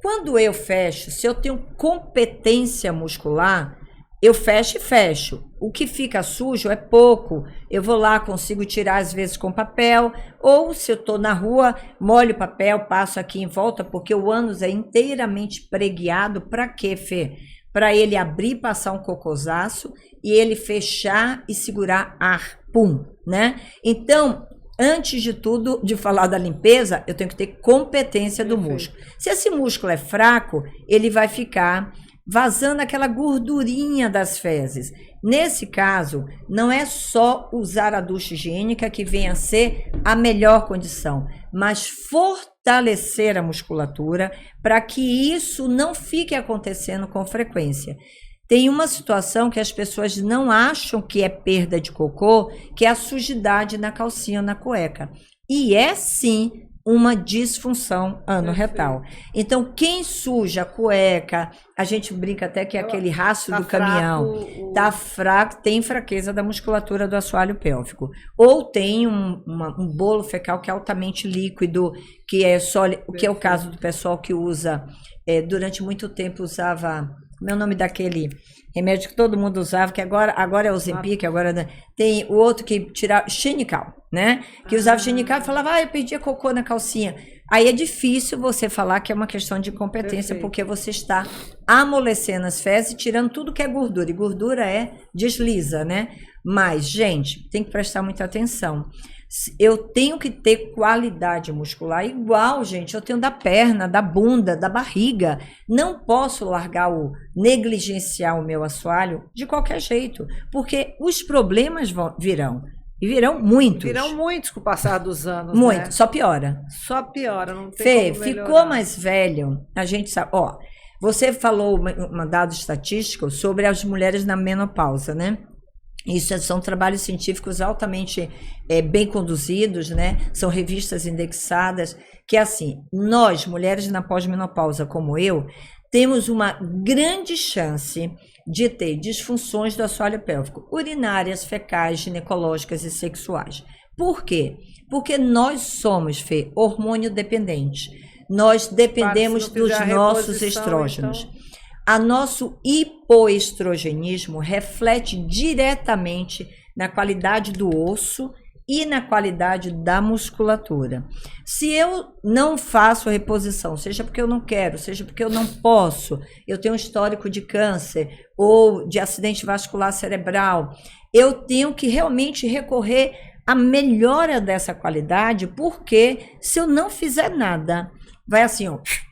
Quando eu fecho, se eu tenho competência muscular, eu fecho e fecho. O que fica sujo é pouco. Eu vou lá, consigo tirar às vezes com papel, ou se eu estou na rua, molho o papel, passo aqui em volta, porque o ânus é inteiramente preguiado. Para quê, Fê? Para ele abrir, passar um cocôzaço e ele fechar e segurar ar. Pum, né? Então, antes de tudo, de falar da limpeza, eu tenho que ter competência do músculo. Se esse músculo é fraco, ele vai ficar vazando aquela gordurinha das fezes. Nesse caso, não é só usar a ducha higiênica que venha a ser a melhor condição, mas fortalecer a musculatura para que isso não fique acontecendo com frequência. Tem uma situação que as pessoas não acham que é perda de cocô, que é a sujidade na calcinha ou na cueca. E é sim uma disfunção anorretal. Então, quem suja a cueca, a gente brinca até que é aquele rastro do caminhão, tá fraco, tem fraqueza da musculatura do assoalho pélvico. Ou tem um bolo fecal que é altamente líquido, que é sólido, que é o caso do pessoal que usa, durante muito tempo usava... Meu nome daquele remédio que todo mundo usava, que agora é o Ozempic, agora tem o outro que tirava, Xenical, né? Que usava Xenical e falava, eu perdi cocô na calcinha. Aí é difícil você falar que é uma questão de competência, porque você está amolecendo as fezes e tirando tudo que é gordura. E gordura desliza, né? Mas, gente, tem que prestar muita atenção. Eu tenho que ter qualidade muscular igual, gente, eu tenho da perna, da bunda, da barriga. Não posso negligenciar o meu assoalho de qualquer jeito, porque os problemas virão. E virão muitos. Virão muitos com o passar dos anos, muito, né? Só piora. Só piora, não tem Fê, como melhorar. ficou mais velho, a gente sabe, você falou um dado estatístico sobre as mulheres na menopausa, né? Isso são trabalhos científicos altamente bem conduzidos, né? São revistas indexadas, que assim, nós, mulheres na pós-menopausa como eu, temos uma grande chance de ter disfunções do assoalho pélvico, urinárias, fecais, ginecológicas e sexuais. Por quê? Porque nós somos, Fê, hormônio dependente. Nós dependemos dos nossos estrógenos. Então... A nosso hipoestrogenismo reflete diretamente na qualidade do osso e na qualidade da musculatura. Se eu não faço reposição, seja porque eu não quero, seja porque eu não posso, eu tenho um histórico de câncer ou de acidente vascular cerebral, eu tenho que realmente recorrer à melhora dessa qualidade, porque se eu não fizer nada, vai assim,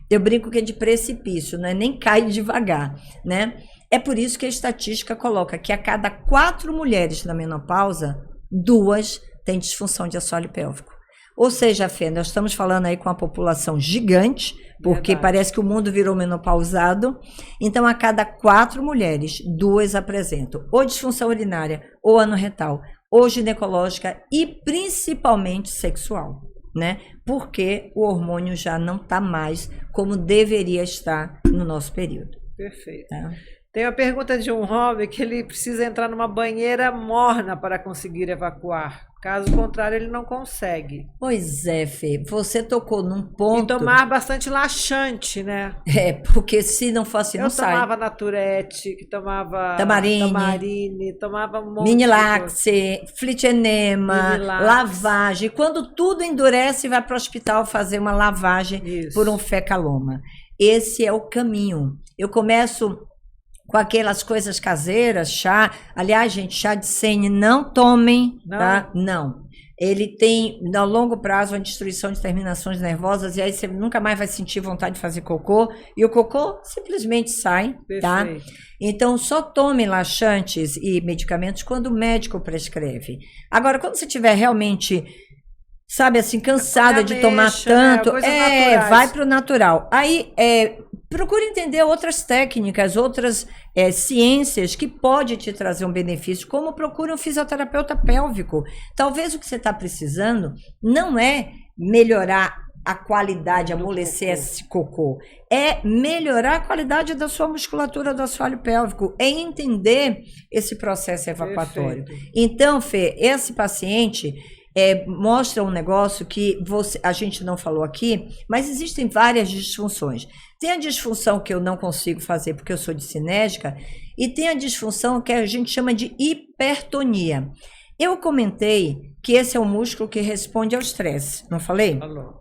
eu brinco que é de precipício, né? Nem cai devagar, né? É por isso que a estatística coloca que a cada 4 mulheres na menopausa, 2 têm disfunção de assoalho pélvico. Ou seja, Fê, nós estamos falando aí com a população gigante, porque parece que o mundo virou menopausado. Então, a cada 4 mulheres, 2 apresentam ou disfunção urinária, ou anorretal, ou ginecológica e principalmente sexual, né? Porque o hormônio já não está mais como deveria estar no nosso período. Perfeito. Tá? Tem uma pergunta de um homem que ele precisa entrar numa banheira morna para conseguir evacuar. Caso contrário, ele não consegue. Pois é, Fê, você tocou num ponto... E tomar bastante laxante, né? Porque se não fosse, não sai. Eu tomava Naturete, tomava Tamarine, tomava um monte Minilax, Flitenema, lavagem. Quando tudo endurece, vai para o hospital fazer uma lavagem por um fecaloma. Esse é o caminho. Eu começo... com aquelas coisas caseiras, chá. Aliás, gente, chá de sene não tomem, tá? Não. ele tem, a longo prazo, uma destruição de terminações nervosas, e aí você nunca mais vai sentir vontade de fazer cocô, e o cocô simplesmente sai, tá? Então, só tome laxantes e medicamentos quando o médico prescreve. Agora, quando você estiver realmente, sabe assim, cansada de tomar tanto, vai para o natural. Aí, procure entender outras técnicas, outras ciências que pode te trazer um benefício, como procure um fisioterapeuta pélvico. Talvez o que você está precisando não é melhorar a qualidade, amolecer esse cocô, é melhorar a qualidade da sua musculatura do assoalho pélvico, é entender esse processo evacuatório. Perfeito. Então, Fê, esse paciente mostra um negócio que a gente não falou aqui, mas existem várias disfunções. Tem a disfunção que eu não consigo fazer porque eu sou discinésica, e tem a disfunção que a gente chama de hipertonia. Eu comentei que esse é o músculo que responde ao estresse, não falei? Falou.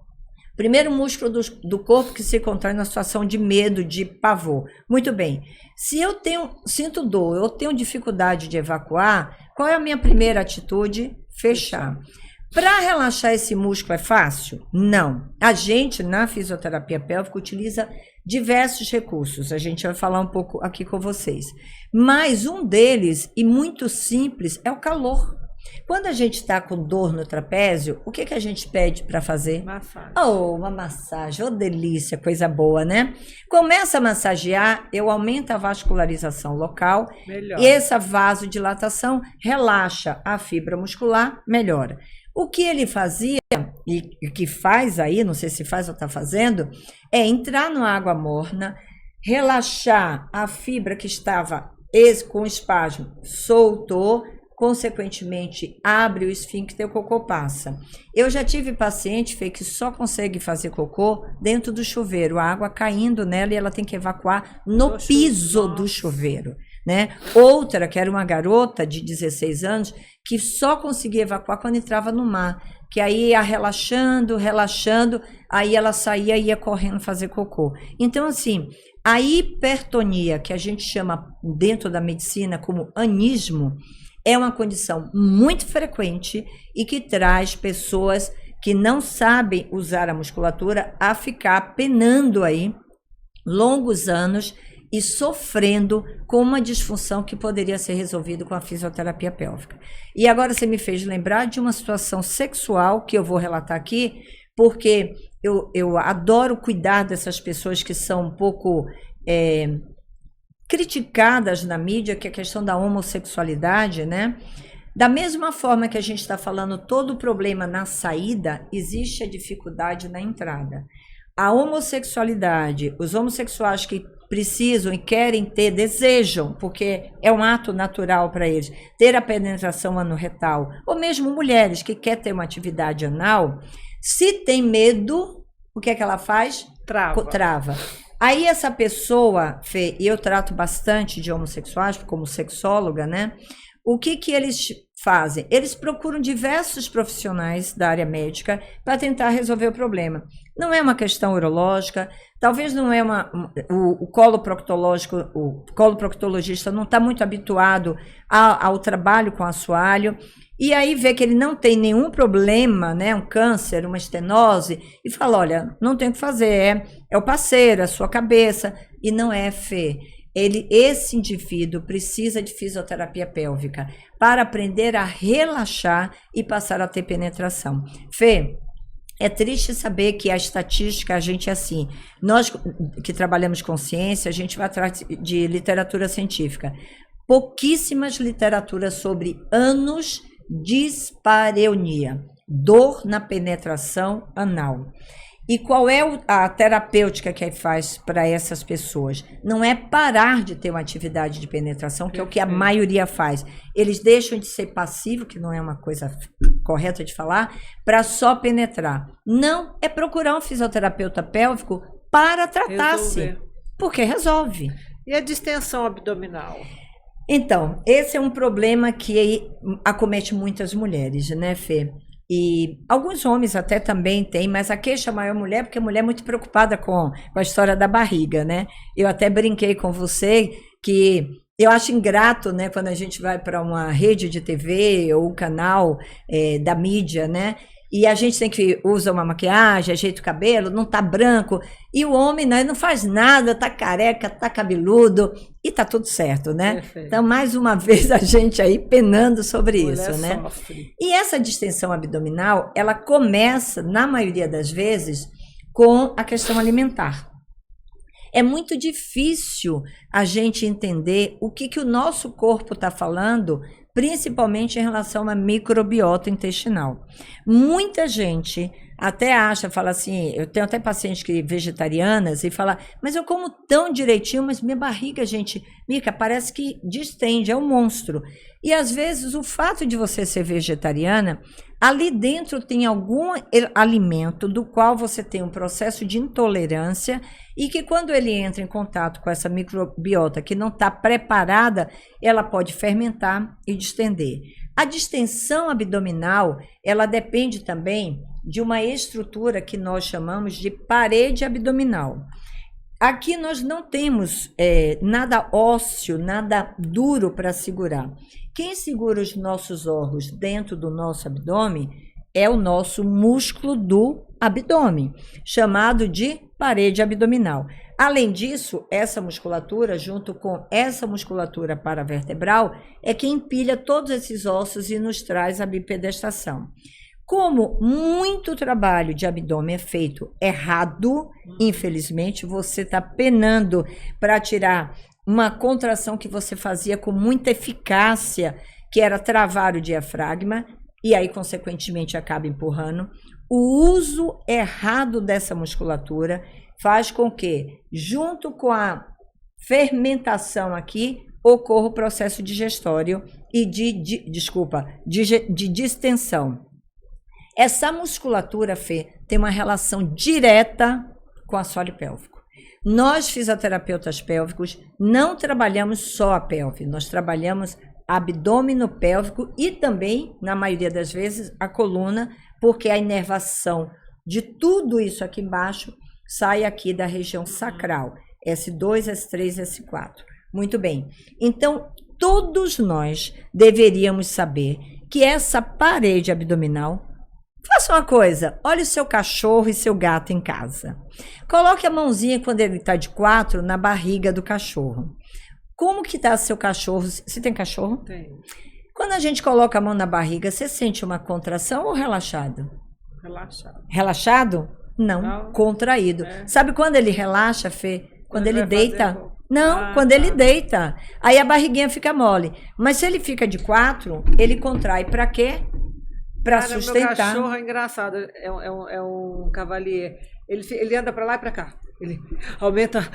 Primeiro músculo do corpo que se contrai na situação de medo, de pavor. Muito bem. Se eu sinto dor, eu tenho dificuldade de evacuar, qual é a minha primeira atitude? Fechar. Para relaxar esse músculo é fácil? Não. A gente, na fisioterapia pélvica, utiliza diversos recursos. A gente vai falar um pouco aqui com vocês. Mas um deles, e muito simples, é o calor. Quando a gente está com dor no trapézio, o que a gente pede para fazer? Massagem. Uma massagem, delícia, coisa boa, né? Começa a massagear, eu aumento a vascularização local. Melhor. E essa vasodilatação relaxa a fibra muscular, melhora. O que ele fazia, e que faz aí, não sei se faz ou está fazendo, é entrar na água morna, relaxar a fibra que estava com espasmo, soltou, consequentemente, abre o esfíncter e o cocô passa. Eu já tive paciente, Fê, que só consegue fazer cocô dentro do chuveiro, a água caindo nela e ela tem que evacuar no piso do chuveiro, né? Outra, que era uma garota de 16 anos, que só conseguia evacuar quando entrava no mar, que aí ia relaxando, aí ela saía e ia correndo fazer cocô. Então, assim, a hipertonia, que a gente chama dentro da medicina como anismo, é uma condição muito frequente e que traz pessoas que não sabem usar a musculatura a ficar penando aí longos anos e sofrendo com uma disfunção que poderia ser resolvida com a fisioterapia pélvica. E agora você me fez lembrar de uma situação sexual que eu vou relatar aqui, porque eu adoro cuidar dessas pessoas que são um pouco criticadas na mídia, que é a questão da homossexualidade, né? Da mesma forma que a gente está falando todo o problema na saída, existe a dificuldade na entrada. A homossexualidade, os homossexuais que precisam e querem ter, desejam, porque é um ato natural para eles, ter a penetração anorretal, ou mesmo mulheres que querem ter uma atividade anal, se tem medo, o que é que ela faz? Trava. Aí essa pessoa, Fê, e eu trato bastante de homossexuais como sexóloga, né? O que eles fazem? Eles procuram diversos profissionais da área médica para tentar resolver o problema. Não é uma questão urológica, talvez não é o coloproctologista não está muito habituado ao trabalho com assoalho, e aí vê que ele não tem nenhum problema, né, um câncer, uma estenose, e fala, olha, não tem o que fazer, é o parceiro, é a sua cabeça, e não é, Fê. Esse indivíduo precisa de fisioterapia pélvica para aprender a relaxar e passar a ter penetração. Fê, é triste saber que a estatística, a gente é assim, nós que trabalhamos com ciência, a gente vai atrás de literatura científica. Pouquíssimas literaturas sobre anos dispareunia, dor na penetração anal. E qual é a terapêutica que faz para essas pessoas? Não é parar de ter uma atividade de penetração, que é o que a maioria faz. Eles deixam de ser passivo, que não é uma coisa correta de falar, para só penetrar. Não, é procurar um fisioterapeuta pélvico para tratar-se. Porque resolve. E a distensão abdominal? Então, esse é um problema que acomete muitas mulheres, né, Fê? E alguns homens até também têm, mas a queixa maior é mulher, porque a mulher é muito preocupada com a história da barriga, né? Eu até brinquei com você que Eu acho ingrato, né, quando a gente vai para uma rede de TV ou canal da mídia, né, e a gente tem que usar uma maquiagem, ajeita o cabelo, não tá branco, e o homem, né, não faz nada, tá careca, tá cabeludo, e tá tudo certo, né? Perfeito. Então, mais uma vez, a gente aí penando sobre isso, né? Sofre. E essa distensão abdominal, ela começa, na maioria das vezes, com a questão alimentar. É muito difícil a gente entender o que o nosso corpo está falando, principalmente em relação à microbiota intestinal. Muita gente até acha, fala assim, eu tenho até pacientes vegetarianas e fala, mas eu como tão direitinho, mas minha barriga, gente, Mica, parece que distende, é um monstro. E às vezes o fato de você ser vegetariana, ali dentro tem algum alimento do qual você tem um processo de intolerância e que quando ele entra em contato com essa microbiota que não está preparada, ela pode fermentar e distender. A distensão abdominal, ela depende também de uma estrutura que nós chamamos de parede abdominal. Aqui nós não temos nada ósseo, nada duro para segurar. Quem segura os nossos órgãos dentro do nosso abdômen é o nosso músculo do abdômen, chamado de parede abdominal. Além disso, essa musculatura, junto com essa musculatura paravertebral, é que empilha todos esses ossos e nos traz a bipedestação. Como muito trabalho de abdômen é feito errado, infelizmente, você está penando para tirar uma contração que você fazia com muita eficácia, que era travar o diafragma, e aí, consequentemente, acaba empurrando. O uso errado dessa musculatura faz com que, junto com a fermentação aqui, ocorra o processo digestório e de distensão. Essa musculatura, Fê, tem uma relação direta com o assoalho pélvico. Nós, fisioterapeutas pélvicos, não trabalhamos só a pelve, nós trabalhamos abdômen pélvico e também, na maioria das vezes, a coluna, porque a inervação de tudo isso aqui embaixo sai aqui da região sacral, S2, S3, S4. Muito bem. Então, todos nós deveríamos saber que essa parede abdominal, faça uma coisa, olhe o seu cachorro e seu gato em casa. Coloque a mãozinha, quando ele está de 4, na barriga do cachorro. Como que está seu cachorro? Você tem cachorro? Tem. Quando a gente coloca a mão na barriga, você sente uma contração ou relaxado? Relaxado. Relaxado? Não, contraído. Sabe quando ele relaxa, Fê? Quando ele deita? Não, quando ele deita. Aí a barriguinha fica mole. Mas se ele fica de 4, ele contrai para quê? Para sustentar. Meu cachorro é engraçado, é um cavalier. Ele anda para lá e para cá. Ele aumenta.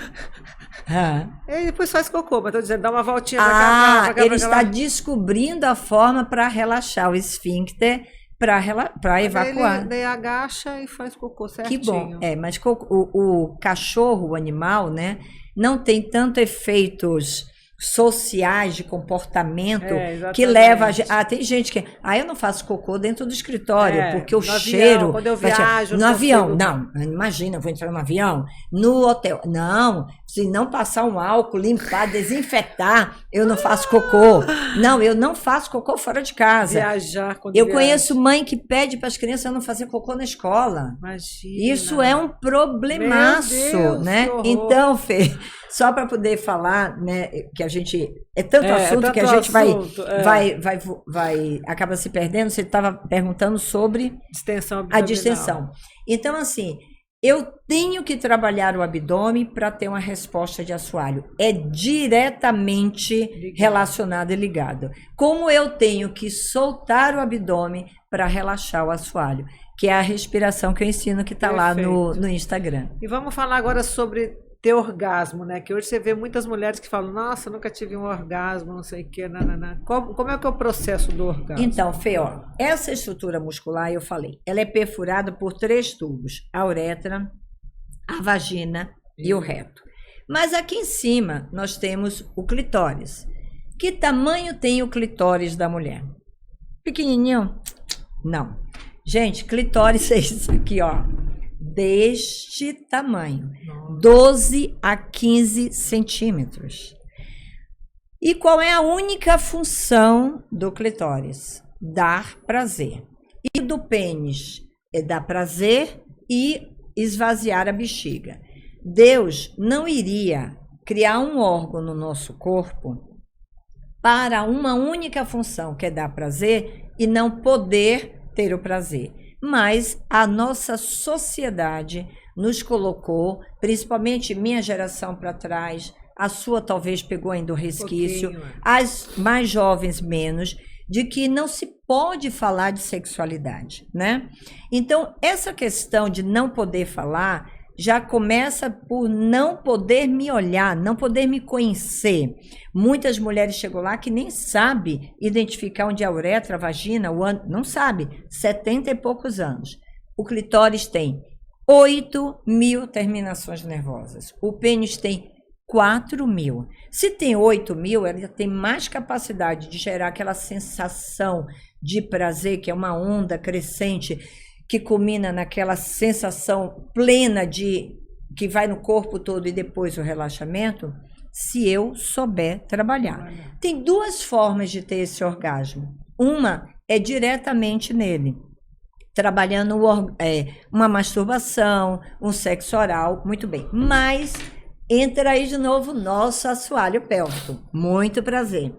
Ele depois faz cocô, mas tô dizendo, dá uma voltinha pra cá, pra cá. Ele está descobrindo a forma para relaxar o esfíncter, para evacuar. Daí agacha e faz cocô certinho. Que bom. Mas o cachorro, o animal, né, não tem tanto efeitos sociais de comportamento que leva a gente. Tem gente que eu não faço cocô dentro do escritório porque o cheiro avião, quando eu viajo no avião, não, imagina, eu vou entrar no avião, no hotel, não, se não passar um álcool, limpar, desinfetar, eu não faço cocô. Não, eu não faço cocô fora de casa. Viajar quando eu conheço mãe que pede para as crianças não fazer cocô na escola. Imagina. Isso é um problemaço, né? Então, Fê, só para poder falar, né, que a gente é tanto assunto que a gente vai acaba se perdendo. Você estava perguntando sobre a distensão. Então, assim, eu tenho que trabalhar o abdômen para ter uma resposta de assoalho. É diretamente relacionado e ligado. Como eu tenho que soltar o abdômen para relaxar o assoalho, que é a respiração que eu ensino, que está lá no Instagram. E vamos falar agora sobre ter orgasmo, né? Que hoje você vê muitas mulheres que falam, nossa, nunca tive um orgasmo, não sei o que, nananã. Como é que é o processo do orgasmo? Então, Fê, essa estrutura muscular, eu falei, ela é perfurada por 3 tubos, a uretra, a vagina e o reto. Mas aqui em cima, nós temos o clitóris. Que tamanho tem o clitóris da mulher? Pequenininho? Não. Gente, clitóris é isso aqui, deste tamanho, 12 a 15 centímetros. E qual é a única função do clitóris? Dar prazer. E do pênis é dar prazer e esvaziar a bexiga. Deus não iria criar um órgão no nosso corpo para uma única função, que é dar prazer e não poder ter o prazer. Mas a nossa sociedade nos colocou, principalmente minha geração para trás, a sua talvez pegou ainda o resquício, as mais jovens menos, de que não se pode falar de sexualidade, né? Então, essa questão de não poder falar já começa por não poder me olhar, não poder me conhecer. Muitas mulheres chegam lá que nem sabem identificar onde é a uretra, a vagina, o ânus, não sabe, 70 e poucos anos. O clitóris tem 8.000 terminações nervosas. O pênis tem 4.000. Se tem 8.000, ela tem mais capacidade de gerar aquela sensação de prazer, que é uma onda crescente, que culmina naquela sensação plena de que vai no corpo todo e depois o relaxamento, se eu souber trabalhar. Tem duas formas de ter esse orgasmo. Uma é diretamente nele, trabalhando uma masturbação, um sexo oral, muito bem. Mas entra aí de novo o nosso assoalho pélvico. Muito prazer.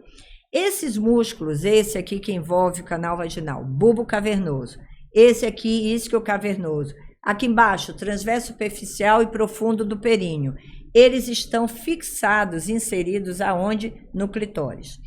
Esses músculos, esse aqui que envolve o canal vaginal, bulbo cavernoso, esse aqui, isquio cavernoso, aqui embaixo, transverso superficial e profundo do períneo, eles estão fixados, inseridos aonde? No clitóris.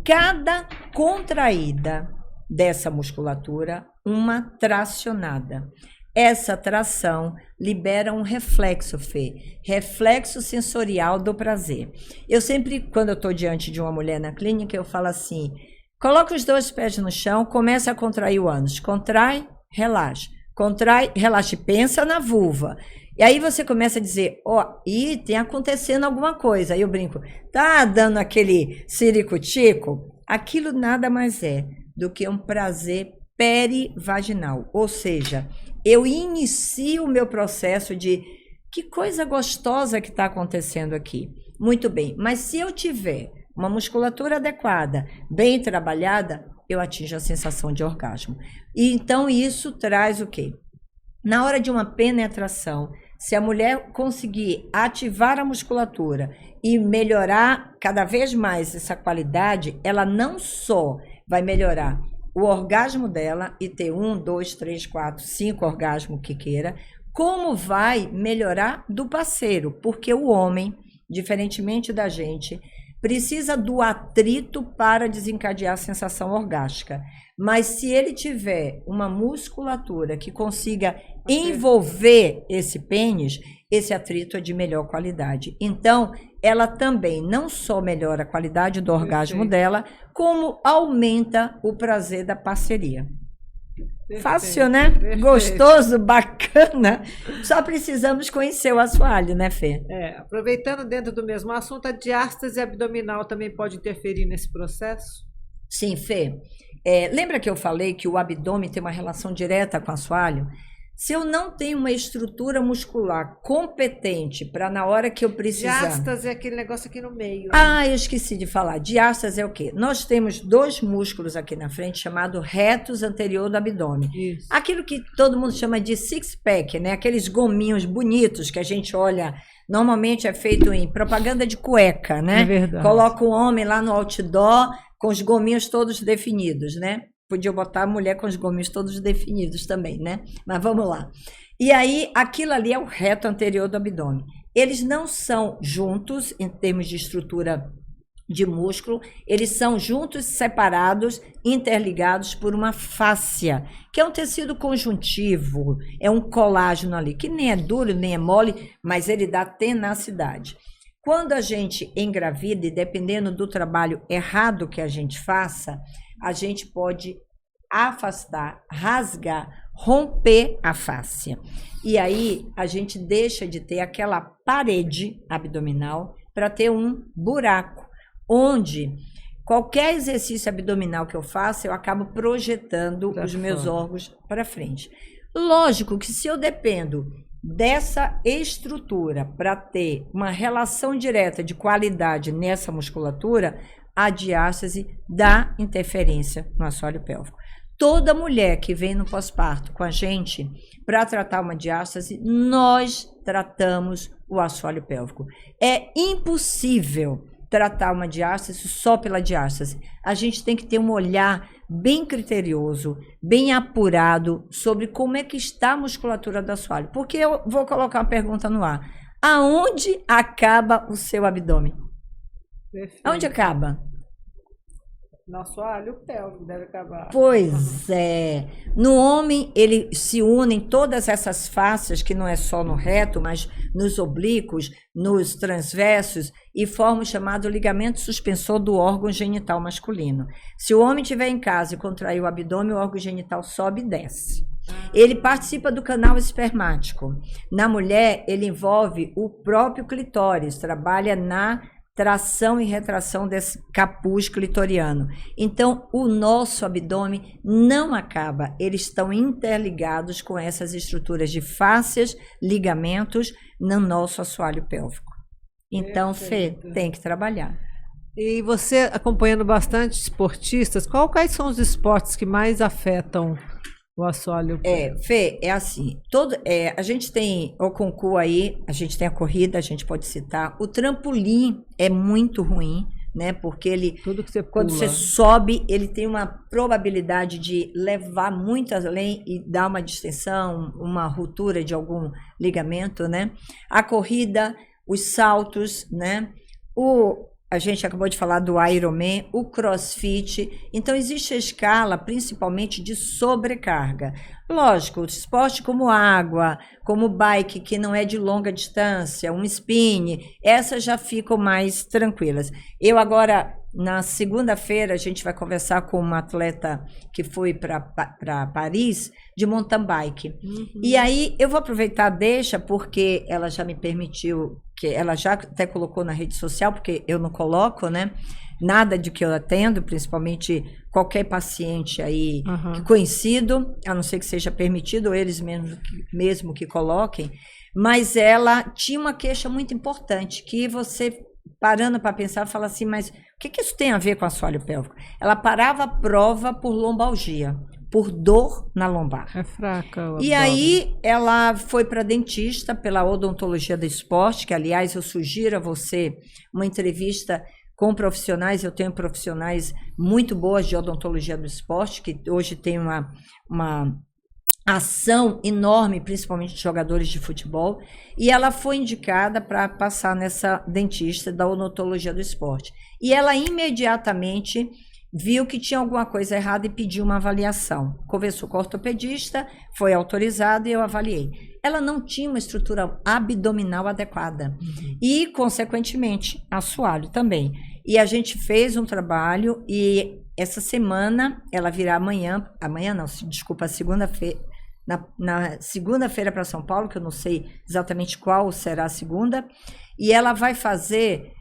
Cada contraída dessa musculatura, uma tracionada. Essa tração libera um reflexo, Fê, reflexo sensorial do prazer. Eu sempre, quando eu estou diante de uma mulher na clínica, eu falo assim, coloca os 2 pés no chão, começa a contrair o ânus, contrai, relaxa, contrai, relaxa, pensa na vulva. E aí você começa a dizer, e tem acontecendo alguma coisa. Aí eu brinco, tá dando aquele ciricutico? Aquilo nada mais é do que um prazer perivaginal, ou seja, eu inicio o meu processo de que coisa gostosa que está acontecendo aqui. Muito bem, mas se eu tiver uma musculatura adequada, bem trabalhada, eu atinjo a sensação de orgasmo. E então isso traz o quê? Na hora de uma penetração, se a mulher conseguir ativar a musculatura e melhorar cada vez mais essa qualidade, ela não só vai melhorar o orgasmo dela e ter 1, 2, 3, 4, 5 orgasmos que queira, como vai melhorar do parceiro, porque o homem, diferentemente da gente, precisa do atrito para desencadear a sensação orgástica. Mas se ele tiver uma musculatura que consiga envolver esse pênis, esse atrito é de melhor qualidade. Então, ela também não só melhora a qualidade do orgasmo dela, como aumenta o prazer da parceria. Perfeito. Fácil, né? Perfeito. Gostoso, bacana. Só precisamos conhecer o assoalho, né, Fê? Aproveitando dentro do mesmo assunto, a diástase abdominal também pode interferir nesse processo? Sim, Fê. Lembra que eu falei que o abdômen tem uma relação direta com o assoalho? Se eu não tenho uma estrutura muscular competente para na hora que eu precisar... Diástase é aquele negócio aqui no meio. Ah, eu esqueci de falar. Diástase é o quê? Nós temos 2 músculos aqui na frente, chamado retus anterior do abdômen. Isso. Aquilo que todo mundo chama de six-pack, né? Aqueles gominhos bonitos que a gente olha... Normalmente é feito em propaganda de cueca, né? É verdade. Coloca o homem lá no outdoor com os gominhos todos definidos, né? Podia botar a mulher com os gominhos todos definidos também, né? Mas vamos lá. E aí, aquilo ali é o reto anterior do abdômen. Eles não são juntos, em termos de estrutura de músculo, eles são juntos, separados, interligados por uma fáscia, que é um tecido conjuntivo, é um colágeno ali, que nem é duro, nem é mole, mas ele dá tenacidade. Quando a gente engravida, e dependendo do trabalho errado que a gente faça, a gente pode afastar, rasgar, romper a fáscia. E aí a gente deixa de ter aquela parede abdominal para ter um buraco, onde qualquer exercício abdominal que eu faça, eu acabo projetando os meus órgãos para frente. Lógico que se eu dependo dessa estrutura para ter uma relação direta de qualidade nessa musculatura, a diástase dá interferência no assoalho pélvico. Toda mulher que vem no pós-parto com a gente para tratar uma diástase, nós tratamos o assoalho pélvico. É impossível tratar uma diástase só pela diástase. A gente tem que ter um olhar bem criterioso, bem apurado sobre como é que está a musculatura do assoalho. Porque eu vou colocar uma pergunta no ar. Aonde acaba o seu abdômen? Perfeito. Aonde acaba? No assoalho pélvico deve acabar. Pois é. No homem, ele se une em todas essas faces, que não é só no reto, mas nos oblíquos, nos transversos, e forma o chamado ligamento suspensor do órgão genital masculino. Se o homem estiver em casa e contrair o abdômen, o órgão genital sobe e desce. Ele participa do canal espermático. Na mulher, ele envolve o próprio clitóris, trabalha na tração e retração desse capuz clitoriano. Então, o nosso abdômen não acaba. Eles estão interligados com essas estruturas de fáscias, ligamentos no nosso assoalho pélvico. Então, Fê, tem que trabalhar. E você, acompanhando bastante esportistas, quais são os esportes que mais afetam o assoalho pélvico? Fê, é assim, a gente tem o concurso aí, a gente tem a corrida, a gente pode citar, o trampolim é muito ruim, né, porque ele, tudo que você quando pula, você sobe, ele tem uma probabilidade de levar muito além e dar uma distensão, uma ruptura de algum ligamento, né, a corrida, os saltos, né, a gente acabou de falar do Ironman, o CrossFit. Então, existe a escala, principalmente, de sobrecarga. Lógico, esporte como água, como bike, que não é de longa distância, um spin, essas já ficam mais tranquilas. Eu agora, na segunda-feira, a gente vai conversar com uma atleta que foi para Paris, de mountain bike. E aí, eu vou aproveitar, deixa, porque ela já me permitiu, que ela já até colocou na rede social, porque eu não coloco, né? Nada de que eu atendo, principalmente qualquer paciente aí conhecido, a não ser que seja permitido, ou eles mesmo que coloquem, mas ela tinha uma queixa muito importante, que você, parando para pensar, fala assim, mas o que isso tem a ver com assoalho pélvico? Ela parava a prova por lombalgia, por dor na lombar. É fraca. E aí ela foi para dentista pela odontologia do esporte, que aliás eu sugiro a você uma entrevista com profissionais. Eu tenho profissionais muito boas de odontologia do esporte, que hoje tem uma ação enorme, principalmente de jogadores de futebol, e ela foi indicada para passar nessa dentista da odontologia do esporte. E ela imediatamente viu que tinha alguma coisa errada e pediu uma avaliação. Conversou com o ortopedista, foi autorizado e eu avaliei. Ela não tinha uma estrutura abdominal adequada e, consequentemente, assoalho também. E a gente fez um trabalho e essa semana, ela virá segunda-feira, na segunda-feira para São Paulo, que eu não sei exatamente qual será a segunda, e ela vai fazer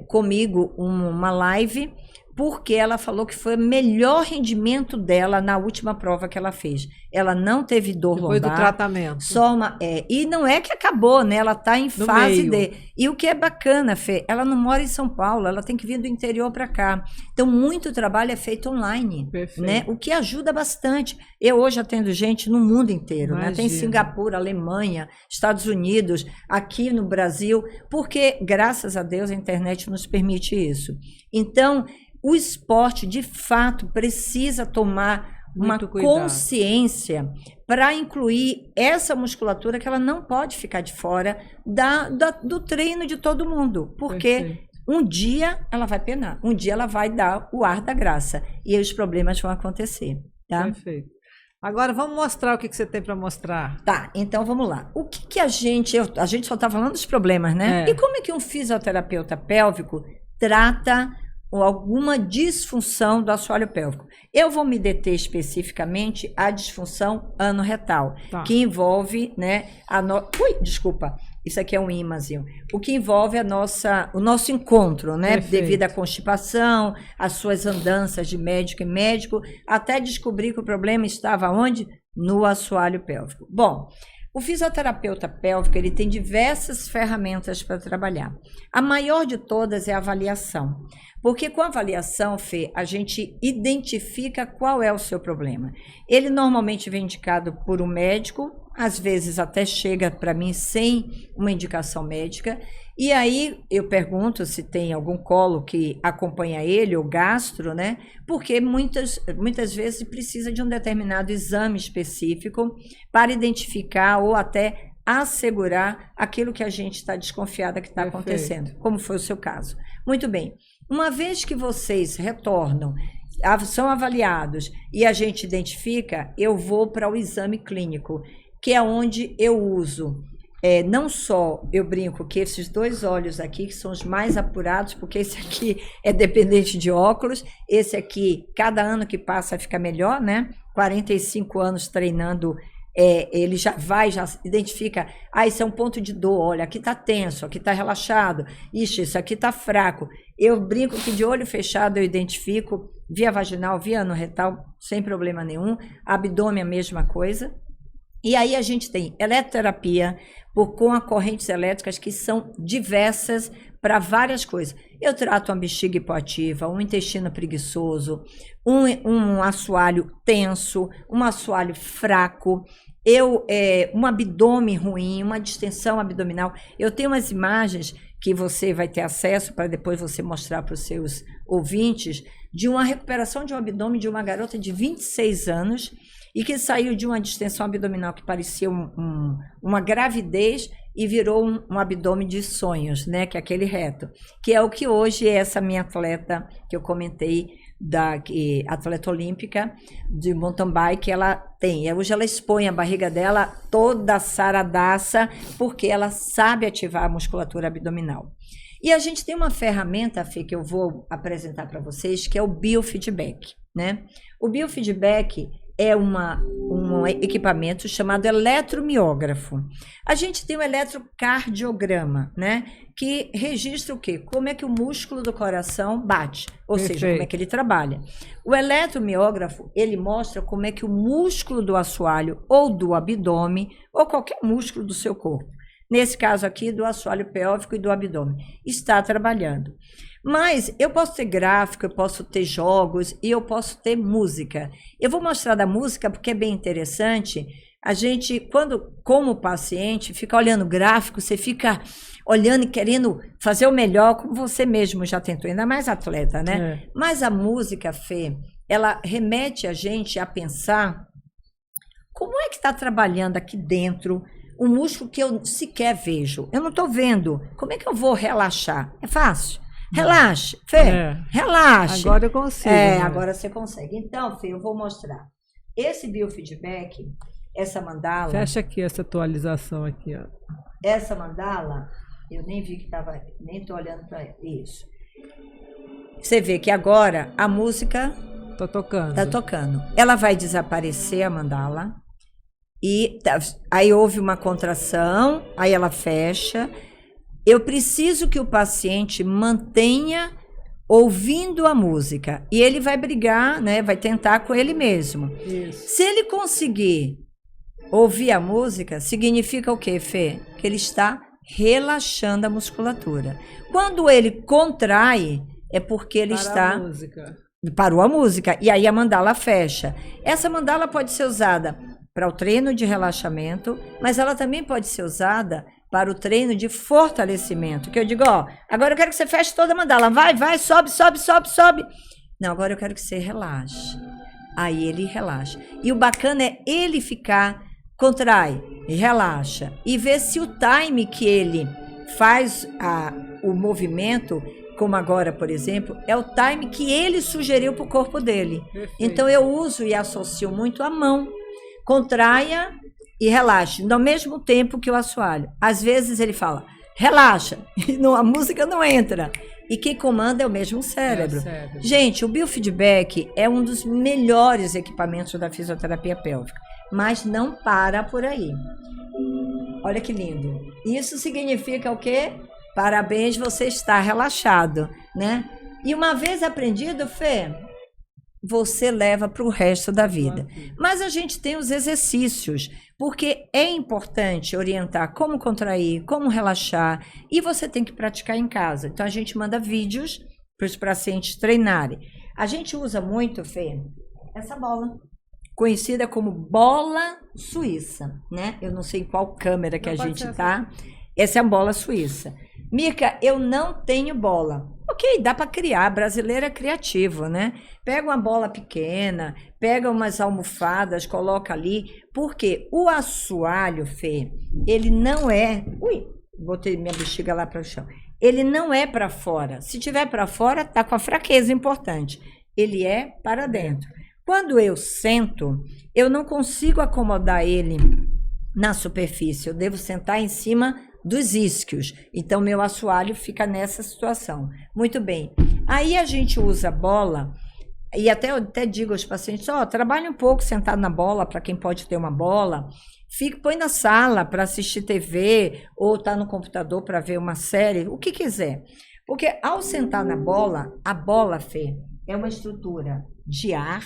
comigo uma live, porque ela falou que foi o melhor rendimento dela na última prova que ela fez. Ela não teve dor lombar. Depois do tratamento. E não é que acabou, né? Ela está em fase D. E o que é bacana, Fê, ela não mora em São Paulo, ela tem que vir do interior para cá. Então, muito trabalho é feito online, né? O que ajuda bastante. Eu hoje atendo gente no mundo inteiro, né? Tem Singapura, Alemanha, Estados Unidos, aqui no Brasil, porque, graças a Deus, a internet nos permite isso. Então, o esporte, de fato, precisa tomar uma consciência para incluir essa musculatura, que ela não pode ficar de fora do treino de todo mundo, porque um dia ela vai penar, um dia ela vai dar o ar da graça e aí os problemas vão acontecer, tá? Perfeito. Agora vamos mostrar o que você tem para mostrar. Tá, então vamos lá. O que a gente só está falando dos problemas, né? E como é que um fisioterapeuta pélvico trata ou alguma disfunção do assoalho pélvico? Eu vou me deter especificamente à disfunção anorretal, que envolve, né, isso aqui é um ímãzinho. O que envolve o nosso encontro, né, devido à constipação, às suas andanças de médico em médico, até descobrir que o problema estava onde? No assoalho pélvico. Bom, o O fisioterapeuta pélvico, ele tem diversas ferramentas para trabalhar. A maior de todas é a avaliação. Porque com a avaliação, Fê, a gente identifica qual é o seu problema. Ele normalmente vem indicado por um médico, às vezes até chega para mim sem uma indicação médica. E aí eu pergunto se tem algum colo que acompanha ele, ou gastro, né? Porque muitas vezes precisa de um determinado exame específico para identificar ou até assegurar aquilo que a gente está desconfiada que está acontecendo, como foi o seu caso. Muito bem. Uma vez que vocês retornam, são avaliados e a gente identifica, eu vou para o exame clínico, que é onde eu uso. Não só, eu brinco que esses 2 olhos aqui, que são os mais apurados, porque esse aqui é dependente de óculos, esse aqui, cada ano que passa fica melhor, né? 45 anos treinando, ele já identifica, isso é um ponto de dor, olha, aqui tá tenso, aqui tá relaxado, isso aqui tá fraco. Eu brinco que de olho fechado eu identifico, via vaginal, via anorretal, sem problema nenhum, abdômen a mesma coisa. E aí a gente tem eletroterapia com correntes elétricas que são diversas para várias coisas. Eu trato uma bexiga hipoativa, um intestino preguiçoso, um assoalho tenso, um assoalho fraco, um abdômen ruim, uma distensão abdominal. Eu tenho umas imagens que você vai ter acesso para depois você mostrar para os seus ouvintes, de uma recuperação de um abdômen de uma garota de 26 anos, e que saiu de uma distensão abdominal que parecia uma gravidez e virou um abdômen de sonhos, né? Que é aquele reto. Que é o que hoje é essa minha atleta que eu comentei, atleta olímpica de mountain bike, ela tem. Hoje ela expõe a barriga dela toda saradaça, porque ela sabe ativar a musculatura abdominal. E a gente tem uma ferramenta, Fê, que eu vou apresentar para vocês, que é o biofeedback, né? O biofeedback é um equipamento chamado eletromiógrafo. A gente tem o eletrocardiograma, né? Que registra o quê? Como é que o músculo do coração bate, ou seja, como é que ele trabalha. O eletromiógrafo, ele mostra como é que o músculo do assoalho ou do abdômen, ou qualquer músculo do seu corpo, nesse caso aqui do assoalho pélvico e do abdômen, está trabalhando. Mas eu posso ter gráfico, eu posso ter jogos e eu posso ter música. Eu vou mostrar da música porque é bem interessante. A gente, como paciente, fica olhando gráfico, você fica olhando e querendo fazer o melhor, como você mesmo já tentou, ainda mais atleta, né? Mas a música, Fê, ela remete a gente a pensar como é que está trabalhando aqui dentro um músculo que eu sequer vejo. Eu não estou vendo. Como é que eu vou relaxar? É fácil. Relaxe, Fê, relaxe. Agora eu consigo. Né? Agora você consegue. Então, Fê, eu vou mostrar. Esse biofeedback, essa mandala... Fecha aqui essa atualização aqui, ó. Essa mandala, eu nem vi que estava... Nem estou olhando para isso. Você vê que agora a música... Tô tocando. Tá tocando. Ela vai desaparecer, a mandala. E aí houve uma contração, aí ela fecha... Eu preciso que o paciente mantenha ouvindo a música. E ele vai brigar, né? Vai tentar com ele mesmo. Isso. Se ele conseguir ouvir a música, significa o quê, Fê? Que ele está relaxando a musculatura. Quando ele contrai, é porque ele parou a música. E aí a mandala fecha. Essa mandala pode ser usada para o treino de relaxamento, mas ela também pode ser usada para o treino de fortalecimento, que eu digo, agora eu quero que você feche toda a mandala, vai, sobe. Não, agora eu quero que você relaxe. Aí ele relaxa. E o bacana é ele contrai e relaxa, e ver se o time que ele faz o movimento, como agora, por exemplo, é o time que ele sugeriu para o corpo dele. Perfeito. Então eu uso e associo muito a mão. Contraia e relaxe, no mesmo tempo que o assoalho. Às vezes ele fala, relaxa, e a música não entra. E quem comanda é o mesmo cérebro. Gente, o biofeedback é um dos melhores equipamentos da fisioterapia pélvica, mas não para por aí. Olha que lindo. Isso significa o quê? Parabéns, você está relaxado, né? E uma vez aprendido, Fê, você leva para o resto da vida. Mas a gente tem os exercícios, porque é importante orientar como contrair, como relaxar, e você tem que praticar em casa. Então, a gente manda vídeos para os pacientes treinarem. A gente usa muito, Fê, essa bola, conhecida como bola suíça, né? Eu não sei em qual câmera que a gente tá. Essa é a bola suíça. Mirka, eu não tenho bola. Ok, dá para criar, brasileiro é criativo, né? Pega uma bola pequena, pega umas almofadas, coloca ali, porque o assoalho, Fê, ele não é... Ui, botei minha bexiga lá para o chão. Ele não é para fora. Se tiver para fora, tá com a fraqueza importante. Ele é para dentro. Quando eu sento, eu não consigo acomodar ele na superfície. Eu devo sentar em cima dos isquios. Então, meu assoalho fica nessa situação. Muito bem. Aí a gente usa a bola, e até digo aos pacientes, trabalhe um pouco sentado na bola, para quem pode ter uma bola. Põe na sala para assistir TV, ou tá no computador para ver uma série, o que quiser. Porque ao sentar na bola, a bola, Fê, é uma estrutura de ar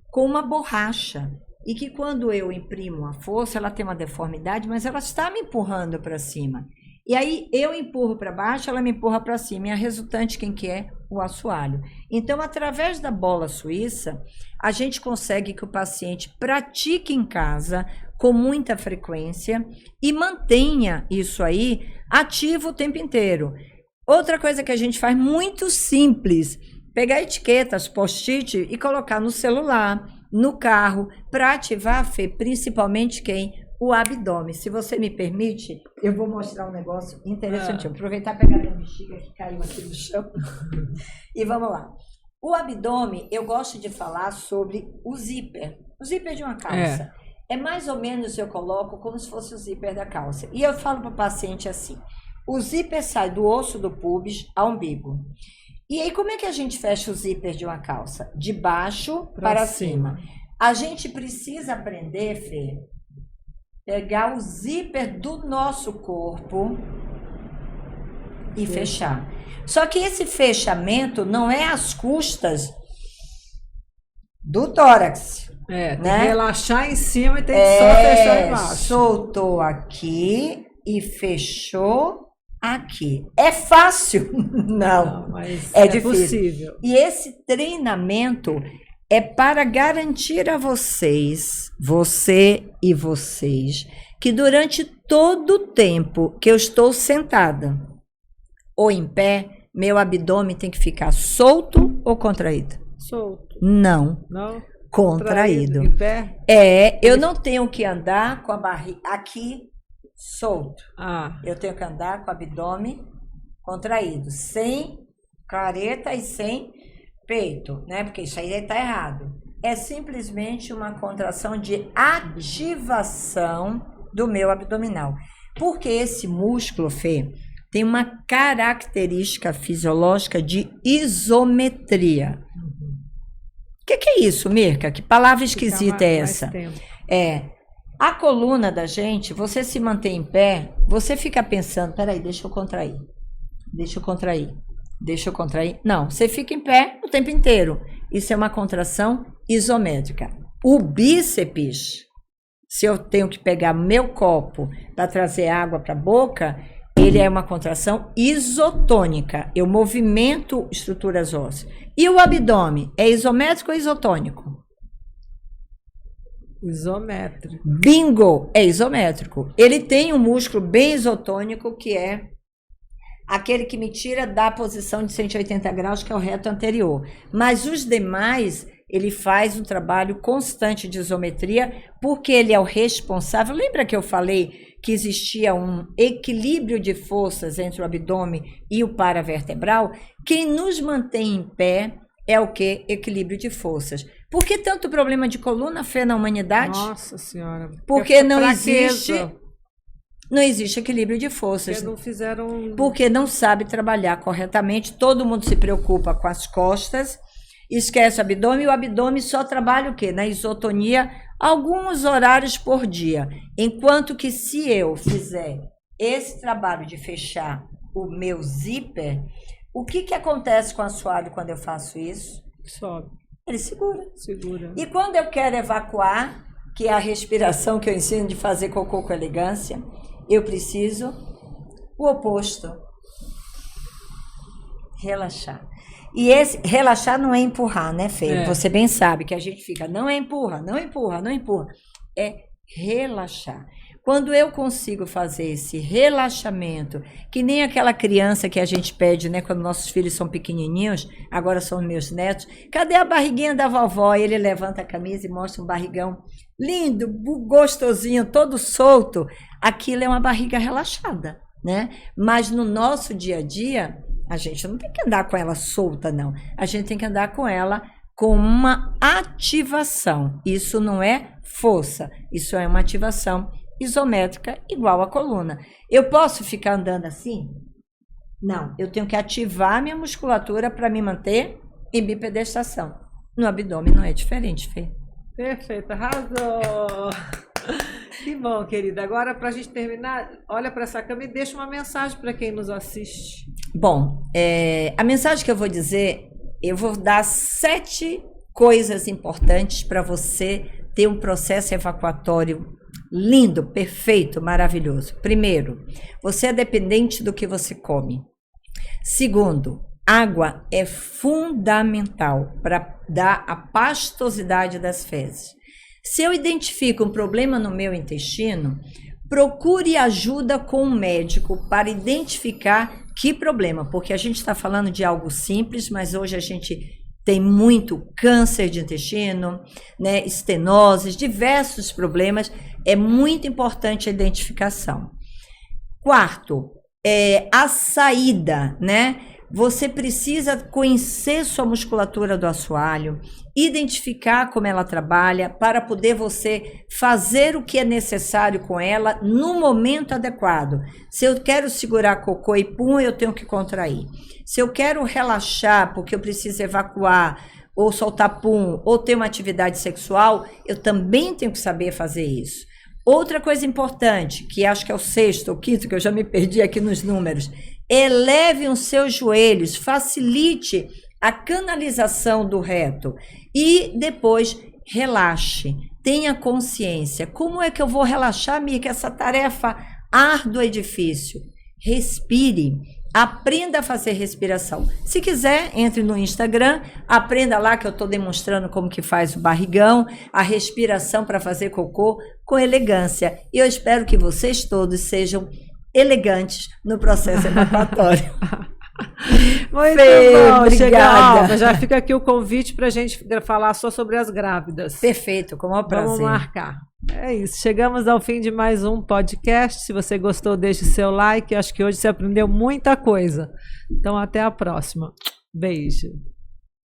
com uma borracha. E que quando eu imprimo a força, ela tem uma deformidade, mas ela está me empurrando para cima. E aí eu empurro para baixo, ela me empurra para cima. E a resultante, quem que é? O assoalho. Então, através da bola suíça, a gente consegue que o paciente pratique em casa com muita frequência e mantenha isso aí ativo o tempo inteiro. Outra coisa que a gente faz muito simples, pegar etiquetas, post-it e colocar no celular, no carro, para ativar, Fê, principalmente quem? O abdômen. Se você me permite, eu vou mostrar um negócio interessante. Vou aproveitar e pegar a minha bexiga que caiu aqui no chão. E vamos lá. O abdômen, eu gosto de falar sobre o zíper. O zíper de uma calça. É mais ou menos, eu coloco como se fosse o zíper da calça. E eu falo para o paciente assim, o zíper sai do osso do pubis ao umbigo. E aí, como é que a gente fecha o zíper de uma calça? De baixo para cima. A gente precisa aprender, Fê, pegar o zíper do nosso corpo e fechar. Só que esse fechamento não é às custas do tórax. Tem que relaxar em cima e tem que só fechar embaixo. Soltou aqui e fechou aqui. É fácil? Não, mas é difícil. Possível. E esse treinamento é para garantir a vocês, você e vocês, que durante todo o tempo que eu estou sentada ou em pé, meu abdômen tem que ficar solto ou contraído? Solto. Não. Contraído. Em pé? Eu não tenho que andar com a barriga aqui solto. Eu tenho que andar com o abdômen contraído, sem careta e sem peito, né? Porque isso aí está errado. É simplesmente uma contração de ativação do meu abdominal. Porque esse músculo, Fê, tem uma característica fisiológica de isometria. O que é isso, Mirka? Que palavra esquisita é essa? A coluna da gente, você se mantém em pé, você fica pensando, peraí, deixa eu contrair. Não, você fica em pé o tempo inteiro. Isso é uma contração isométrica. O bíceps, se eu tenho que pegar meu copo para trazer água para a boca, ele é uma contração isotônica. Eu movimento estruturas ósseas. E o abdômen, é isométrico ou isotônico? Isométrico. Bingo! É isométrico. Ele tem um músculo bem isotônico, que é aquele que me tira da posição de 180 graus, que é o reto anterior. Mas os demais, ele faz um trabalho constante de isometria, porque ele é o responsável. Lembra que eu falei que existia um equilíbrio de forças entre o abdômen e o paravertebral? Quem nos mantém em pé é o quê? Equilíbrio de forças. Por que tanto problema de coluna, Fê, na humanidade? Nossa Senhora. Porque não existe equilíbrio de forças. Porque não fizeram... Porque não sabe trabalhar corretamente. Todo mundo se preocupa com as costas, esquece o abdômen, e o abdômen só trabalha o quê? Na isotonia, alguns horários por dia. Enquanto que se eu fizer esse trabalho de fechar o meu zíper, o que acontece com o assoalho quando eu faço isso? Sobe. ele segura. Segura. E quando eu quero evacuar, que é a respiração que eu ensino de fazer cocô com elegância, eu preciso o oposto. Relaxar. E esse relaxar não é empurrar, né, Fê? Você bem sabe que a gente fica, não é empurra, não empurra, não empurra. É relaxar. Quando eu consigo fazer esse relaxamento, que nem aquela criança que a gente pede, né, quando nossos filhos são pequenininhos, agora são meus netos, cadê a barriguinha da vovó? E ele levanta a camisa e mostra um barrigão lindo, gostosinho, todo solto. Aquilo é uma barriga relaxada, né? Mas no nosso dia a dia, a gente não tem que andar com ela solta, não. A gente tem que andar com ela com uma ativação. Isso não é força, isso é uma ativação isométrica igual à coluna. Eu posso ficar andando assim? Não, eu tenho que ativar minha musculatura para me manter em bipedestação. No abdômen não é diferente, Fê. Perfeito, arrasou! Que bom, querida. Agora, para a gente terminar, olha para essa câmera e deixa uma mensagem para quem nos assiste. Bom, a mensagem que eu vou dizer, eu vou dar 7 coisas importantes para você ter um processo evacuatório lindo, perfeito, maravilhoso. Primeiro, você é dependente do que você come. Segundo, água é fundamental para dar a pastosidade das fezes. Se eu identifico um problema no meu intestino, procure ajuda com um médico para identificar que problema, porque a gente está falando de algo simples, mas hoje a gente tem muito câncer de intestino, né, estenoses, diversos problemas. É muito importante a identificação. Quarto, a saída, né? Você precisa conhecer sua musculatura do assoalho, identificar como ela trabalha, para poder você fazer o que é necessário com ela no momento adequado. Se eu quero segurar cocô e pum, eu tenho que contrair. Se eu quero relaxar, porque eu preciso evacuar, ou soltar pum, ou ter uma atividade sexual, eu também tenho que saber fazer isso. Outra coisa importante, que acho que é o 6º ou 5º, que eu já me perdi aqui nos números, eleve os seus joelhos, facilite a canalização do reto e depois relaxe, tenha consciência. Como é que eu vou relaxar, Mica, essa tarefa árdua e difícil? Respire, aprenda a fazer respiração. Se quiser, entre no Instagram, aprenda lá que eu estou demonstrando como que faz o barrigão, a respiração para fazer cocô com elegância. E eu espero que vocês todos sejam elegantes no processo evacuatório. Muito Fê, bom, obrigada. Já fica aqui o convite para a gente falar só sobre as grávidas. Perfeito, com o maior prazer. Vamos marcar. É isso, chegamos ao fim de mais um podcast. Se você gostou, deixe seu like. Acho que hoje você aprendeu muita coisa. Então, até a próxima. Beijo.